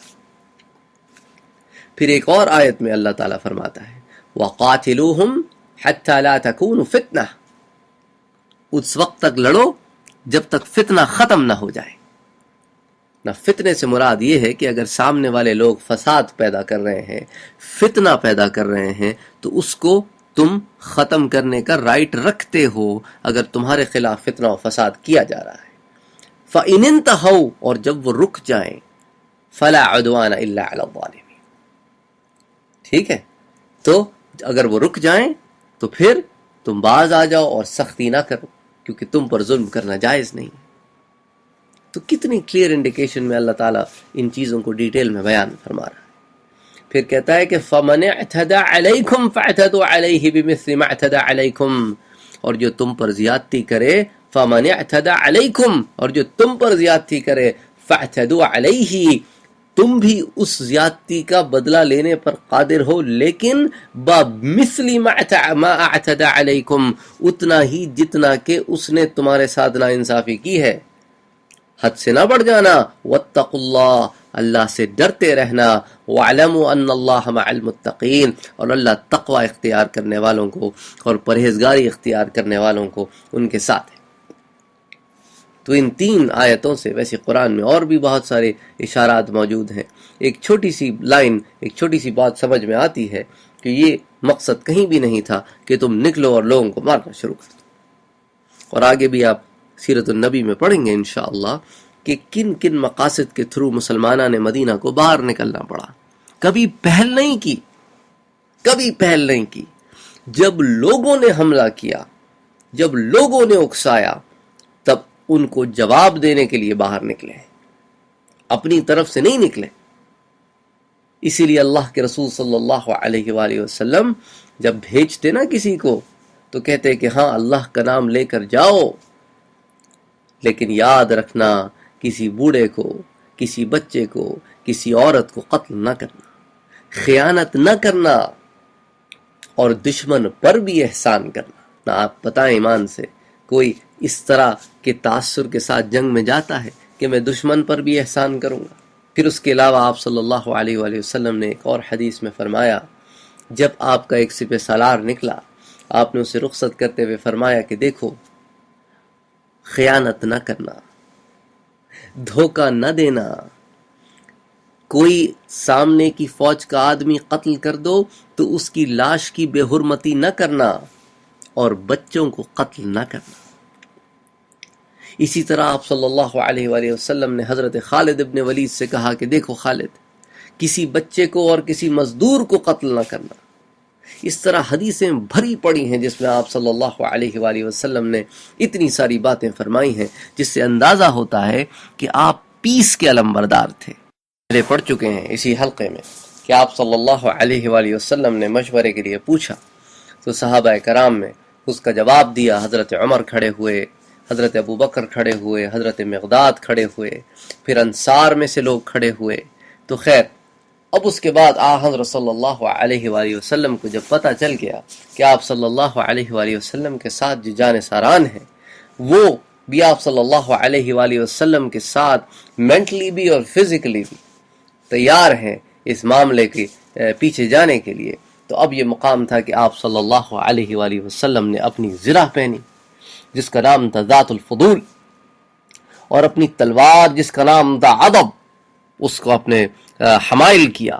پھر ایک اور آیت میں اللہ تعالیٰ فرماتا ہے وَقَاتِلُوهُمْ حَتَّى لَا تَكُونُ فِتْنَةً، اس وقت تک لڑو جب تک فتنہ ختم نہ ہو جائے۔ نہ فتنے سے مراد یہ ہے کہ اگر سامنے والے لوگ فساد پیدا کر رہے ہیں، فتنہ پیدا کر رہے ہیں، تو اس کو تم ختم کرنے کا رائٹ رکھتے ہو اگر تمہارے خلاف فتنہ و فساد کیا جا رہا ہے۔ فَإِنِ انْتَهَوْا، اور جب وہ رک جائیں، فَلَا عُدْوَانَ إِلَّا عَلَى الظَّالِمِينَ، ٹھیک ہے، تو اگر وہ رک جائیں تو پھر تم باز آ جاؤ اور سختی نہ کرو، کیونکہ تم پر ظلم کرنا جائز نہیں۔ تو کتنی کلیئر انڈیکیشن میں اللہ تعالیٰ ان چیزوں کو ڈیٹیل میں بیان فرما رہا ہے۔ پھر کہتا ہے کہ فَمَنِ اعْتَدَى عَلَيْكُمْ فَاعْتَدُوا عَلَيْهِ بِمِثْلِ مَا اعْتَدَى عَلَيْكُمْ، اور جو تم پر زیادتی کرے، فَمَنِ اعْتَدَى عَلَيْكُمْ، اور جو تم پر زیادتی کرے، فَاعْتَدُوا عَلَيْهِ، تم بھی اس زیادتی کا بدلہ لینے پر قادر ہو، لیکن بِمِثْلِ مَا اعْتَدَى عَلَيْكُمْ، اتنا ہی جتنا کہ اس نے تمہارے ساتھ ناانصافی کی ہے، حد سے نہ بڑھ جانا۔ وَاتَّقُوا اللَّهَ، اللہ سے ڈرتے رہنا۔ وَاعْلَمُوا أَنَّ اللَّهَ مَعَ الْمُتَّقِينَ، اور اللہ تقوی اختیار کرنے والوں کو اور پرہیزگاری اختیار کرنے والوں کو ان کے ساتھ ہے۔ تو ان 3 آیتوں سے، ویسے قرآن میں اور بھی بہت سارے اشارات موجود ہیں، ایک چھوٹی سی لائن، ایک چھوٹی سی بات سمجھ میں آتی ہے کہ یہ مقصد کہیں بھی نہیں تھا کہ تم نکلو اور لوگوں کو مارنا شروع کر دو۔ اور آگے بھی آپ سیرت النبی میں پڑھیں گے انشاءاللہ کہ کن کن مقاصد کے تھرو مسلمانوں نے مدینہ کو باہر نکلنا پڑا۔ کبھی پہل نہیں کی، کبھی پہل نہیں کی۔ جب لوگوں نے حملہ کیا، جب لوگوں نے اکسایا، تب ان کو جواب دینے کے لیے باہر نکلے، اپنی طرف سے نہیں نکلے۔ اسی لیے اللہ کے رسول صلی اللہ علیہ وآلہ وسلم جب بھیجتے نا کسی کو تو کہتے کہ ہاں اللہ کا نام لے کر جاؤ، لیکن یاد رکھنا کسی بوڑھے کو، کسی بچے کو، کسی عورت کو قتل نہ کرنا، خیانت نہ کرنا، اور دشمن پر بھی احسان کرنا۔ نہ آپ بتائیں ایمان سے کوئی اس طرح کے تاثر کے ساتھ جنگ میں جاتا ہے کہ میں دشمن پر بھی احسان کروں گا؟ پھر اس کے علاوہ آپ صلی اللہ علیہ وآلہ وسلم نے ایک اور حدیث میں فرمایا، جب آپ کا ایک سپہ سالار نکلا، آپ نے اسے رخصت کرتے ہوئے فرمایا کہ دیکھو، خیانت نہ کرنا، دھوکہ نہ دینا، کوئی سامنے کی فوج کا آدمی قتل کر دو تو اس کی لاش کی بے حرمتی نہ کرنا، اور بچوں کو قتل نہ کرنا۔ اسی طرح آپ صلی اللہ علیہ وآلہ وسلم نے حضرت خالد ابن ولید سے کہا کہ دیکھو خالد، کسی بچے کو اور کسی مزدور کو قتل نہ کرنا۔ اس طرح حدیثیں بھری پڑی ہیں جس میں آپ صلی اللہ علیہ وآلہ وسلم نے اتنی ساری باتیں فرمائی ہیں، جس سے اندازہ ہوتا ہے کہ آپ پیس کے علمبردار تھے۔ پہلے پڑھ چکے ہیں اسی حلقے میں کہ آپ صلی اللہ علیہ وآلہ وسلم نے مشورے کے لیے پوچھا تو صحابہ کرام میں اس کا جواب دیا۔ حضرت عمر کھڑے ہوئے، حضرت ابو بکر کھڑے ہوئے، حضرت مقداد کھڑے ہوئے، پھر انصار میں سے لوگ کھڑے ہوئے۔ تو خیر، اب اس کے بعد حضرت صلی اللہ علیہ وآلہ وسلم کو جب پتہ چل گیا کہ آپ صلی اللہ علیہ وآلہ وسلم کے ساتھ جو جانثاران ہیں وہ بھی آپ صلی اللہ علیہ وآلہ وسلم کے ساتھ مینٹلی بھی اور فزیکلی بھی تیار ہیں اس معاملے کے پیچھے جانے کے لیے، تو اب یہ مقام تھا کہ آپ صلی اللہ علیہ وآلہ وسلم نے اپنی زرہ پہنی جس کا نام تھا ذات الفضول، اور اپنی تلوار جس کا نام تھا عضب، اس کو اپنے حمائل کیا،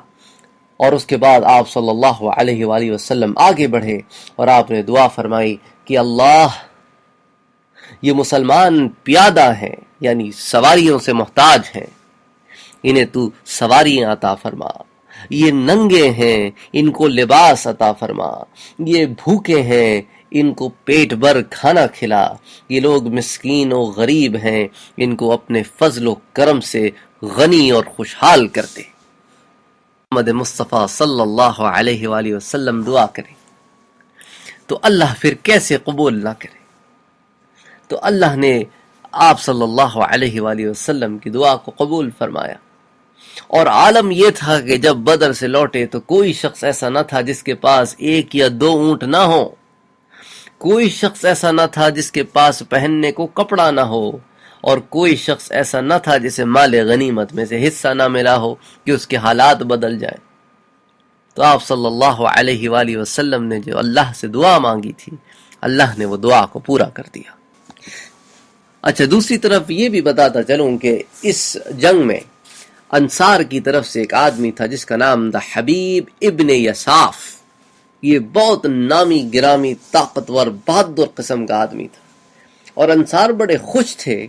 اور اس کے بعد آپ صلی اللہ علیہ وآلہ وسلم آگے بڑھے اور آپ نے دعا فرمائی کہ اللہ، یہ مسلمان پیادہ ہیں، یعنی سواریوں سے محتاج ہیں، انہیں تو سواریاں عطا فرما، یہ ننگے ہیں، ان کو لباس عطا فرما، یہ بھوکے ہیں، ان کو پیٹ بھر کھانا کھلا، یہ لوگ مسکین و غریب ہیں، ان کو اپنے فضل و کرم سے غنی اور خوشحال کرتے۔ محمد مصطفیٰ صلی اللہ علیہ وآلہ وسلم دعا کرے تو اللہ پھر کیسے قبول نہ کرے؟ تو اللہ نے آپ صلی اللہ علیہ وآلہ وسلم کی دعا کو قبول فرمایا، اور عالم یہ تھا کہ جب بدر سے لوٹے تو کوئی شخص ایسا نہ تھا جس کے پاس 1 یا 2 اونٹ نہ ہو، کوئی شخص ایسا نہ تھا جس کے پاس پہننے کو کپڑا نہ ہو، اور کوئی شخص ایسا نہ تھا جسے مال غنیمت میں سے حصہ نہ ملا ہو کہ اس کے حالات بدل جائیں۔ تو آپ صلی اللہ علیہ وآلہ وسلم نے جو اللہ سے دعا مانگی تھی، اللہ نے وہ دعا کو پورا کر دیا۔ اچھا، دوسری طرف یہ بھی بتاتا چلوں کہ اس جنگ میں انصار کی طرف سے ایک آدمی تھا جس کا نام تھا حبیب ابن یساف. یہ بہت نامی گرامی طاقتور بہادر قسم کا آدمی تھا، اور انصار بڑے خوش تھے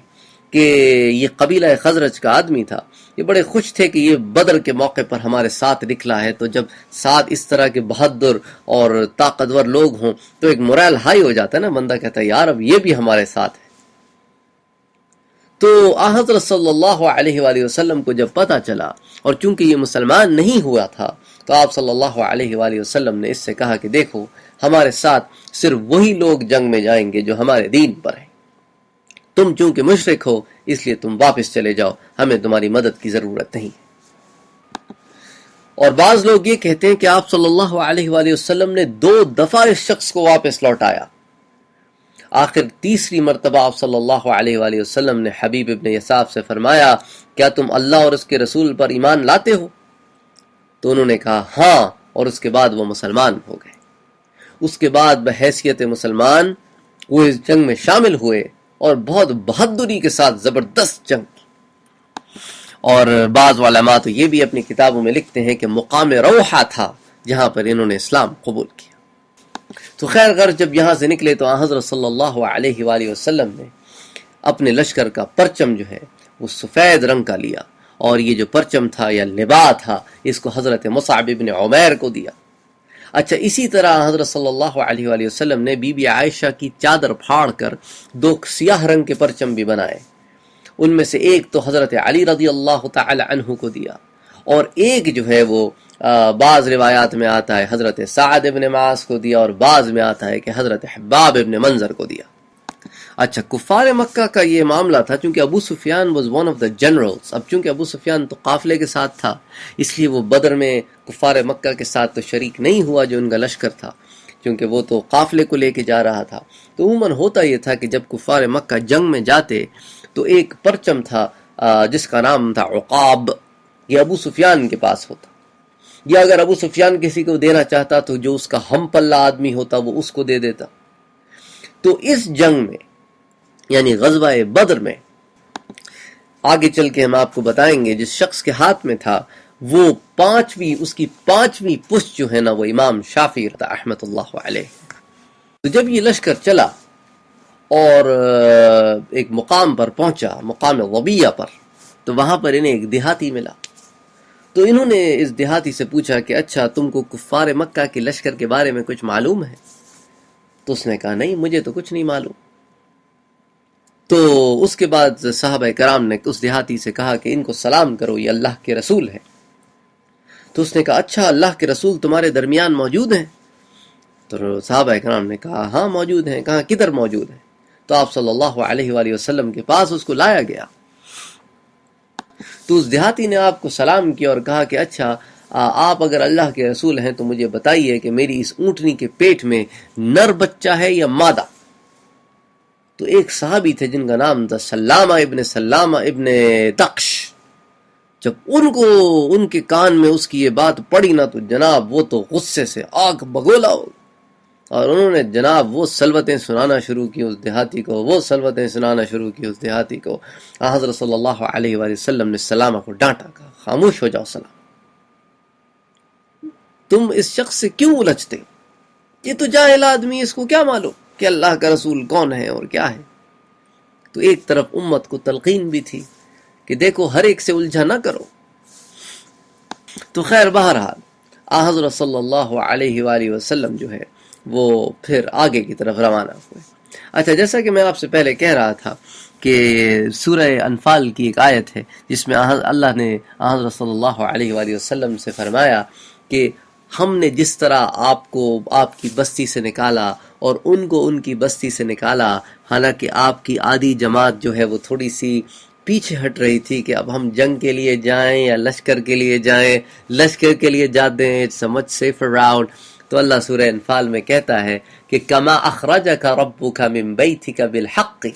کہ یہ قبیلہ خزرج کا آدمی تھا. یہ بڑے خوش تھے کہ یہ بدر کے موقع پر ہمارے ساتھ نکلا ہے. تو جب ساتھ اس طرح کے بہادر اور طاقتور لوگ ہوں تو ایک مورال ہائی ہو جاتا ہے نا، بندہ کہتا ہے یار اب یہ بھی ہمارے ساتھ ہے. تو حضرت صلی اللہ علیہ وآلہ وسلم کو جب پتہ چلا، اور چونکہ یہ مسلمان نہیں ہوا تھا، تو آپ صلی اللہ علیہ وآلہ وسلم نے اس سے کہا کہ دیکھو ہمارے ساتھ صرف وہی لوگ جنگ میں جائیں گے جو ہمارے دین پر ہیں. تم چونکہ مشرک ہو اس لیے تم واپس چلے جاؤ، ہمیں تمہاری مدد کی ضرورت نہیں. اور بعض لوگ یہ کہتے ہیں کہ آپ صلی اللہ علیہ وآلہ وسلم نے 2 دفعہ اس شخص کو واپس لوٹایا. آخر تیسری مرتبہ آپ صلی اللہ علیہ وآلہ وسلم نے حبیب ابن یساف سے فرمایا کیا تم اللہ اور اس کے رسول پر ایمان لاتے ہو؟ تو انہوں نے کہا ہاں، اور اس کے بعد وہ مسلمان ہو گئے. اس کے بعد بحیثیت مسلمان وہ اس جنگ میں شامل ہوئے اور بہت بہادری کے ساتھ زبردست جنگ کی. اور بعض علماء تو یہ بھی اپنی کتابوں میں لکھتے ہیں کہ مقام روحہ تھا جہاں پر انہوں نے اسلام قبول کیا. تو خیر غرض جب یہاں سے نکلے تو حضرت صلی اللہ علیہ وآلہ وسلم نے اپنے لشکر کا پرچم جو ہے وہ سفید رنگ کا لیا، اور یہ جو پرچم تھا یا لبا تھا اس کو حضرت مصعب ابن عمیر کو دیا. اچھا، اسی طرح حضرت صلی اللہ علیہ وآلہ وسلم نے بی بی عائشہ کی چادر پھاڑ کر 2 سیاہ رنگ کے پرچم بھی بنائے. ان میں سے ایک تو حضرت علی رضی اللہ تعالی عنہ کو دیا، اور ایک جو ہے وہ بعض روایات میں آتا ہے حضرت سعد ابن معاذ کو دیا، اور بعض میں آتا ہے کہ حضرت حباب ابن منظر کو دیا. اچھا، کفار مکہ کا یہ معاملہ تھا چونکہ ابو سفیان was one of the generals. اب چونکہ ابو سفیان تو قافلے کے ساتھ تھا اس لیے وہ بدر میں کفار مکہ کے ساتھ تو شریک نہیں ہوا جو ان کا لشکر تھا، کیونکہ وہ تو قافلے کو لے کے جا رہا تھا. تو عموماً ہوتا یہ تھا کہ جب کفار مکہ جنگ میں جاتے تو ایک پرچم تھا جس کا نام تھا عقاب، یہ ابو سفیان کے پاس ہوتا، یا اگر ابو سفیان کسی کو دینا چاہتا تو جو اس کا ہم پلہ آدمی ہوتا وہ اس کو دے دیتا. تو اس جنگ میں یعنی غزوہ بدر میں آگے چل کے ہم آپ کو بتائیں گے جس شخص کے ہاتھ میں تھا وہ اس کی پانچویں پشت جو ہے نا وہ امام شافعی تھا رحمۃ اللہ علیہ. تو جب یہ لشکر چلا اور ایک مقام پر پہنچا، مقام وبیہ پر، تو وہاں پر انہیں ایک دیہاتی ملا. تو انہوں نے اس دیہاتی سے پوچھا کہ اچھا تم کو کفار مکہ کے لشکر کے بارے میں کچھ معلوم ہے؟ تو اس نے کہا نہیں، مجھے تو کچھ نہیں معلوم. تو اس کے بعد صحابہ کرام نے اس دیہاتی سے کہا کہ ان کو سلام کرو، یہ اللہ کے رسول ہیں. تو اس نے کہا اچھا اللہ کے رسول تمہارے درمیان موجود ہیں؟ تو صحابہ کرام نے کہا ہاں موجود ہیں. کہا کدھر موجود ہیں؟ تو آپ صلی اللہ علیہ وآلہ وسلم کے پاس اس کو لایا گیا. تو اس دیہاتی نے آپ کو سلام کیا اور کہا کہ اچھا آپ اگر اللہ کے رسول ہیں تو مجھے بتائیے کہ میری اس اونٹنی کے پیٹ میں نر بچہ ہے یا مادہ؟ تو ایک صحابی تھے جن کا نام تھا سلامہ ابن دقش. جب ان کے کان میں اس کی یہ بات پڑی نا تو جناب وہ تو غصے سے آگ بگولا ہو، اور انہوں نے جناب وہ سلوتیں سنانا شروع کی اس دیہاتی کو. حضرت صلی اللہ علیہ وآلہ وسلم نے سلامہ کو ڈانٹا، کہا خاموش ہو جاؤ سلام، تم اس شخص سے کیوں الجھتے؟ یہ تو جاہل آدمی، اس کو کیا معلوم کہ اللہ کا رسول کون ہے اور کیا ہے. تو ایک طرف امت کو تلقین بھی تھی کہ دیکھو ہر ایک سے الجھا نہ کرو. تو خیر بہرحال حضرت صلی اللہ علیہ وآلہ وسلم جو ہے وہ پھر آگے کی طرف روانہ ہوئے. اچھا، جیسا کہ میں آپ سے پہلے کہہ رہا تھا کہ سورہ انفال کی ایک آیت ہے جس میں اللہ نے حضرت صلی اللہ علیہ وآلہ وسلم سے فرمایا کہ ہم نے جس طرح آپ کو آپ کی بستی سے نکالا اور ان کو ان کی بستی سے نکالا، حالانکہ آپ کی آدھی جماعت جو ہے وہ تھوڑی سی پیچھے ہٹ رہی تھی کہ اب ہم جنگ کے لیے جائیں یا لشکر کے لیے جائیں. لشکر کے لیے جاتے ہیں it's a much safer route. تو اللہ سورہ انفال میں کہتا ہے کہ کما اخرجک ربک من بیتک بالحق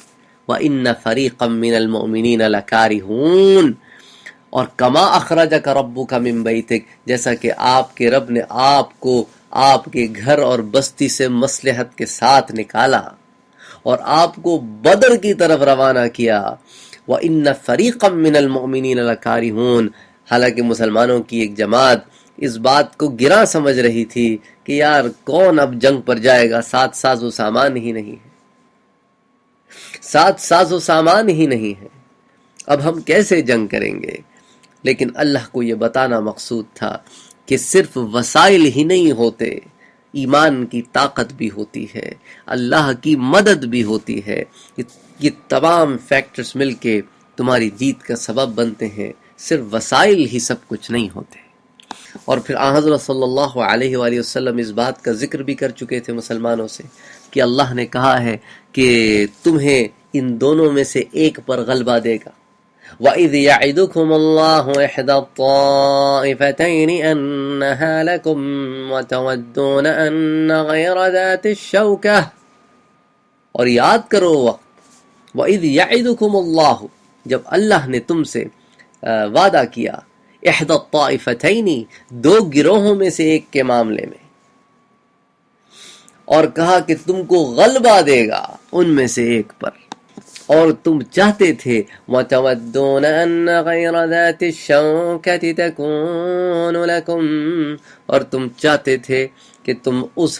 وان فریقا من المؤمنین لکارہون. اور کما اخرجک ربک من بیتک، جیسا کہ آپ کے رب نے آپ کو آپ کے گھر اور بستی سے مصلحت کے ساتھ نکالا، اور آپ کو بدر کی طرف روانہ کیا. وَإِنَّ فَرِيقًا مِّنَ الْمُؤْمِنِينَ لَكَارِهُونَ. حالانکہ مسلمانوں کی ایک جماعت اس بات کو گراں سمجھ رہی تھی کہ یار کون اب جنگ پر جائے گا، ساتھ ساز و سامان ہی نہیں ہے، ساتھ ساز و سامان ہی نہیں ہے، اب ہم کیسے جنگ کریں گے. لیکن اللہ کو یہ بتانا مقصود تھا کہ صرف وسائل ہی نہیں ہوتے، ایمان کی طاقت بھی ہوتی ہے، اللہ کی مدد بھی ہوتی ہے. یہ تمام فیکٹرز مل کے تمہاری جیت کا سبب بنتے ہیں، صرف وسائل ہی سب کچھ نہیں ہوتے. اور پھر آن حضرت صلی اللہ علیہ وآلہ وسلم اس بات کا ذکر بھی کر چکے تھے مسلمانوں سے کہ اللہ نے کہا ہے کہ تمہیں ان دونوں میں سے ایک پر غلبہ دے گا. وَإِذْ يَعِدُكُمُ اللَّهُ إِحْدَى الطَّائِفَتَيْنِ أَنَّهَا لَكُمْ وَتَوَدُّونَ أَنَّ غَيْرَ ذَاتِ الشَّوْكَةِ. اور یاد کرو وقت وَإِذْ يَعِدُكُمُ اللَّهُ، جب اللہ نے تم سے وعدہ کیا، احدى الطائفتین، دو گروہوں میں سے ایک کے معاملے میں، اور کہا کہ تم کو غلبہ دے گا ان میں سے ایک پر، اور تم چاہتے تھے وَتَوَدُّونَ أَنَّ غَيْرَ ذَاتِ الشَّوْكَةِ تَكُونُ لَكُمْ، اور تم چاہتے تھے کہ تم اس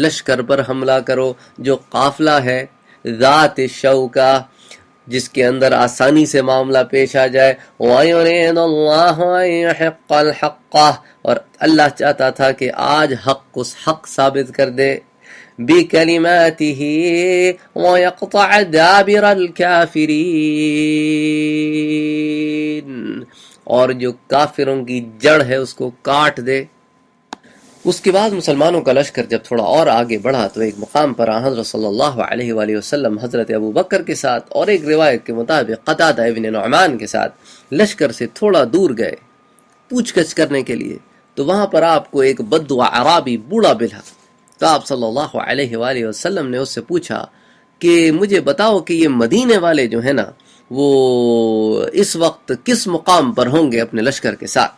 لشکر پر حملہ کرو جو قافلہ ہے ذات الشوکہ، جس کے اندر آسانی سے معاملہ پیش آ جائے. وَيُرِيدُ اللَّهُ أَن يُحِقَّ الْحَقَّ، اور اللہ چاہتا تھا کہ آج حق اس حق ثابت کر دے. بِكَلِمَاتِهِ وَيَقْطَعَ دَابِرَ الْكَافِرِينَ، اور جو کافروں کی جڑ ہے اس کو کاٹ دے. اس کے بعد مسلمانوں کا لشکر جب تھوڑا اور آگے بڑھا تو ایک مقام پر حضرت صلی اللہ علیہ وآلہ وسلم حضرت ابو بکر کے ساتھ اور ایک روایت کے مطابق قتادہ ابن نعمان کے ساتھ لشکر سے تھوڑا دور گئے پوچھ گچھ کرنے کے لیے. تو وہاں پر آپ کو ایک بدو عرابی بوڑھا ملا. تو آپ صلی اللہ علیہ وآلہ وسلم نے اس سے پوچھا کہ مجھے بتاؤ کہ یہ مدینے والے جو ہیں نا وہ اس وقت کس مقام پر ہوں گے اپنے لشکر کے ساتھ.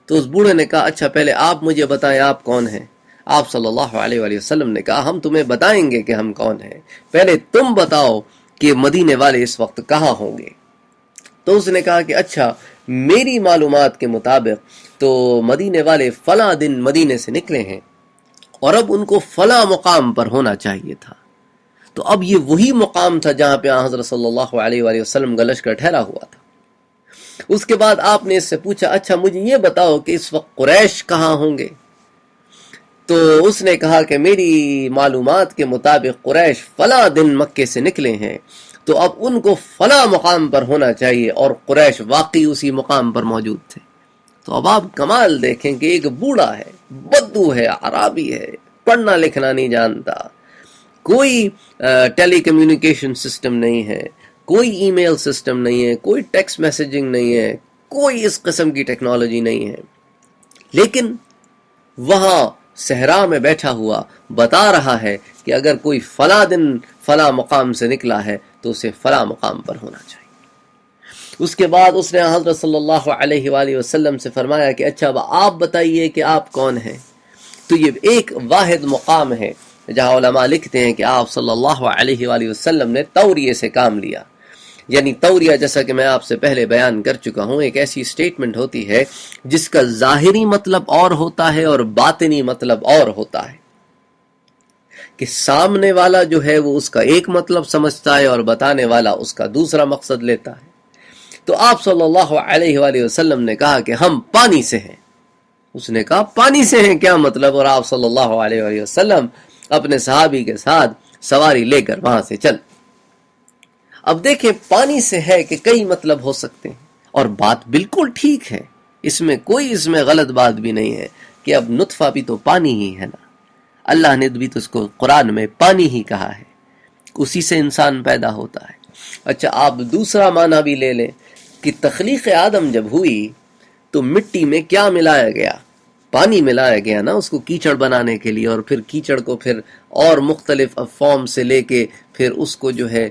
تو اس بوڑھے نے کہا اچھا پہلے آپ مجھے بتائیں آپ کون ہیں. آپ صلی اللہ علیہ وآلہ وسلم نے کہا ہم تمہیں بتائیں گے کہ ہم کون ہیں، پہلے تم بتاؤ کہ مدینے والے اس وقت کہاں ہوں گے. تو اس نے کہا کہ اچھا میری معلومات کے مطابق تو مدینے والے فلاں دن مدینے سے نکلے ہیں اور اب ان کو فلاں مقام پر ہونا چاہیے تھا. تو اب یہ وہی مقام تھا جہاں پہ حضرت صلی اللہ علیہ وآلہ وسلم کا لشکر ٹھہرا ہوا تھا. اس کے بعد آپ نے اس سے پوچھا اچھا مجھے یہ بتاؤ کہ اس وقت قریش کہاں ہوں گے. تو اس نے کہا کہ میری معلومات کے مطابق قریش فلاں دن مکے سے نکلے ہیں، تو اب ان کو فلاں مقام پر ہونا چاہیے، اور قریش واقعی اسی مقام پر موجود تھے. تو اب آپ کمال دیکھیں کہ ایک بوڑھا ہے، بدو ہے، عرابی ہے، پڑھنا لکھنا نہیں جانتا، کوئی ٹیلی کمیونیکیشن سسٹم نہیں ہے، کوئی ای میل سسٹم نہیں ہے، کوئی ٹیکسٹ میسیجنگ نہیں ہے، کوئی اس قسم کی ٹیکنالوجی نہیں ہے، لیکن وہاں صحرا میں بیٹھا ہوا بتا رہا ہے کہ اگر کوئی فلاں دن فلاں مقام سے نکلا ہے تو اسے فلاں مقام پر ہونا چاہیے. اس کے بعد اس نے حضرت صلی اللہ علیہ وآلہ وسلم سے فرمایا کہ اچھا اب آپ بتائیے کہ آپ کون ہیں. تو یہ ایک واحد مقام ہے جہاں علماء لکھتے ہیں کہ آپ صلی اللہ علیہ وآلہ وسلم نے توریے سے کام لیا. یعنی توریہ جیسا کہ میں آپ سے پہلے بیان کر چکا ہوں ایک ایسی سٹیٹمنٹ ہوتی ہے جس کا ظاہری مطلب اور ہوتا ہے اور باطنی مطلب اور ہوتا ہے، کہ سامنے والا جو ہے وہ اس کا ایک مطلب سمجھتا ہے اور بتانے والا اس کا دوسرا مقصد لیتا ہے. تو آپ صلی اللہ علیہ وآلہ وسلم نے کہا کہ ہم پانی سے ہیں. اس نے کہا پانی سے ہیں کیا مطلب؟ اور آپ صلی اللہ علیہ وآلہ وسلم اپنے صحابی کے ساتھ سواری لے کر وہاں سے چل. اب دیکھیں پانی سے ہے کہ کئی مطلب ہو سکتے ہیں، اور بات بالکل ٹھیک ہے، اس میں غلط بات بھی نہیں ہے کہ اب نطفہ بھی تو پانی ہی ہے نا، اللہ نے بھی تو اس کو قرآن میں پانی ہی کہا ہے، اسی سے انسان پیدا ہوتا ہے. اچھا آپ دوسرا معنی بھی لے لیں کہ تخلیق آدم جب ہوئی تو مٹی میں کیا ملایا گیا؟ پانی ملایا گیا نا اس کو کیچڑ بنانے کے لیے، اور پھر کیچڑ کو پھر اور مختلف فارم سے لے کے پھر اس کو جو ہے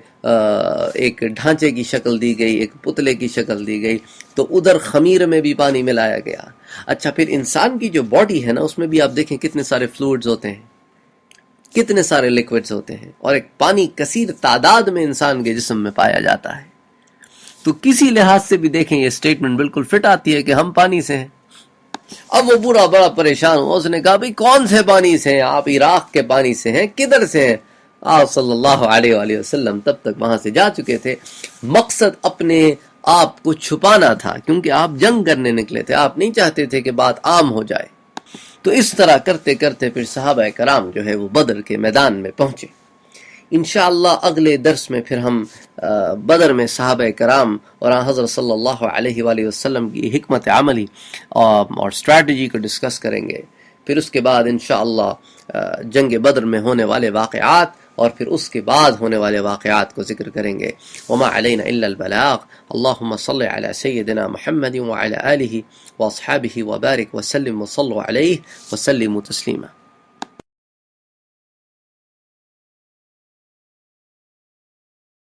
ایک ڈھانچے کی شکل دی گئی، ایک پتلے کی شکل دی گئی، تو ادھر خمیر میں بھی پانی ملایا گیا. اچھا پھر انسان کی جو باڈی ہے نا اس میں بھی آپ دیکھیں کتنے سارے فلوئڈز ہوتے ہیں، کتنے سارے لیکوڈز ہوتے ہیں، اور ایک پانی کثیر تعداد میں انسان کے جسم میں پایا جاتا ہے. تو کسی لحاظ سے بھی دیکھیں یہ سٹیٹمنٹ بالکل فٹ آتی ہے کہ ہم پانی سے ہیں. اب وہ بڑا پریشان ہوا، اس نے کہا بھئی کون سے پانی سے ہیں؟ آپ عراق کے پانی سے ہیں، کدھر سے ہیں؟ آپ صلی اللہ علیہ وآلہ وسلم تب تک وہاں سے جا چکے تھے. مقصد اپنے آپ کو چھپانا تھا، کیونکہ آپ جنگ کرنے نکلے تھے، آپ نہیں چاہتے تھے کہ بات عام ہو جائے. تو اس طرح کرتے کرتے پھر صحابہ کرام جو ہے وہ بدر کے میدان میں پہنچے. انشاءاللہ اگلے درس میں پھر ہم بدر میں صحابہ کرام اور حضرت صلی اللہ علیہ وآلہ وسلم کی حکمت عملی اور اسٹریٹجی کو ڈسکس کریں گے. پھر اس کے بعد انشاءاللہ جنگ بدر میں ہونے والے واقعات اور پھر اس کے بعد ہونے والے واقعات کو ذکر کریں گے. وما علینا الا البلاغ. اللہم صلی علی سیدنا محمد وعلی آلہ واصحابہ وبارک وسلم وصلوا علیہ وسلموا تسلیما.